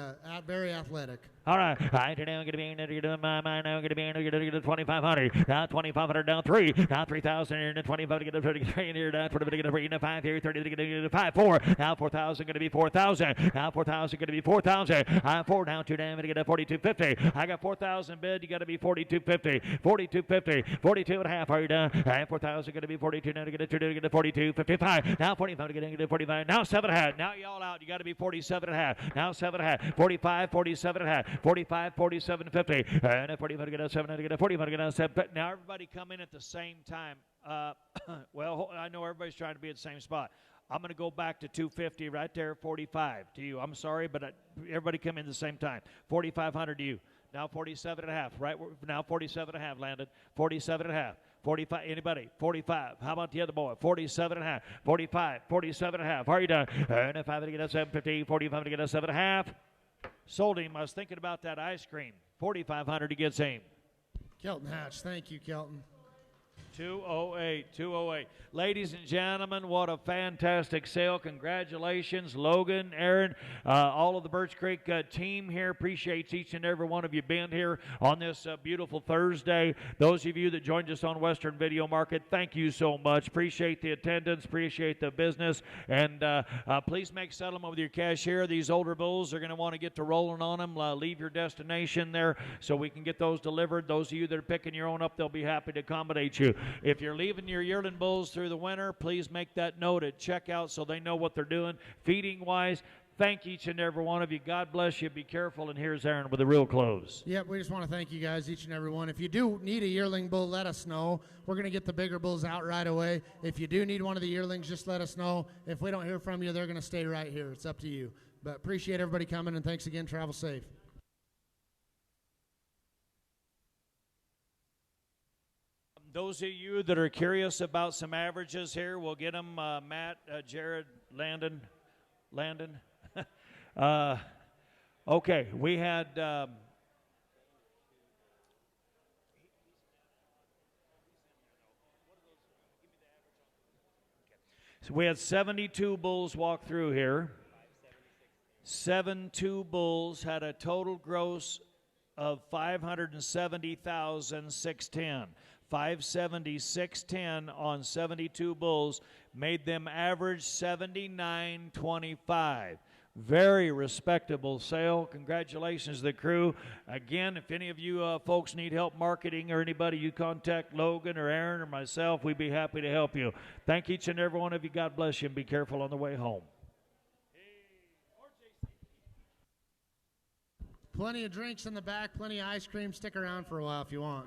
Speaker 2: very athletic.
Speaker 1: All right. Now going to be my mind. Now going to be 2,500. Now 2,500 down 3. Now 3,000 here. Now 25 to get a 33 here. Now 20 to get a 3. Now 5 here. 30 to get a 5. 4. Now 4,000 going to be 4,000. Now 4,000 going to be 4,000. I'm 4 down 2 down to get a 42.50. I got 4,000 bid. You got to be 42.50. 42.50. 42.5. Are you done? And 4,000 going to be 42 now to get a 2 to get a 42.55. Now 45 to get a 45. Now 7.5. Now y'all out. You got to be 47.5. Now 7.5. 45. 47.5. 45, 47.50. And a 45 to get a 7 to get a 45 to get a 7. Now everybody come in at the same time. Well, I know everybody's trying to be at the same spot. I'm going to go back to 250 right there, 45 to you. I'm sorry, but everybody come in at the same time. 4,500 to you. Now 47.5. Right now 47.5 landed. 47.5. 45. Anybody? 45. How about the other boy? 47.5. 45. 47.5. Are you done? And if I to get a 750, 45 to get a 7.5. Sold him. I was thinking about that ice cream. 4,500 he gets him.
Speaker 2: Kelton Hatch. Thank you, Kelton.
Speaker 1: 208. Ladies and gentlemen, what a fantastic sale. Congratulations, Logan, Aaron, all of the Birch Creek team here. Appreciates each and every one of you being here on this beautiful Thursday. Those of you that joined us on Western Video Market, thank you so much. Appreciate the attendance, appreciate the business, and please make settlement with your cashier. These older bulls are going to want to get to rolling on them. Leave your destination there so we can get those delivered. Those of you that are picking your own up, they'll be happy to accommodate you. If you're leaving your yearling bulls through the winter, please make that note at checkout so they know what they're doing feeding-wise. Thank each and every one of you. God bless you. Be careful. And here's Aaron with a real close.
Speaker 2: Yep, we just want to thank you guys, each and every one. If you do need a yearling bull, let us know. We're going to get the bigger bulls out right away. If you do need one of the yearlings, just let us know. If we don't hear from you, they're going to stay right here. It's up to you. But appreciate everybody coming, and thanks again. Travel safe.
Speaker 1: Those of you that are curious about some averages here, we'll get them. Matt, Jared, Landon. Okay, we had so we had 72 bulls walk through here. 72 bulls had a total gross of $570,610. 576.10 on 72 bulls made them average 79.25. Very respectable sale. Congratulations to the crew. Again, if any of you folks need help marketing or anybody, you contact Logan or Aaron or myself. We'd be happy to help you. Thank each and every one of you. God bless you, and be careful on the way home.
Speaker 2: Plenty of drinks in the back, plenty of ice cream. Stick around for a while if you want.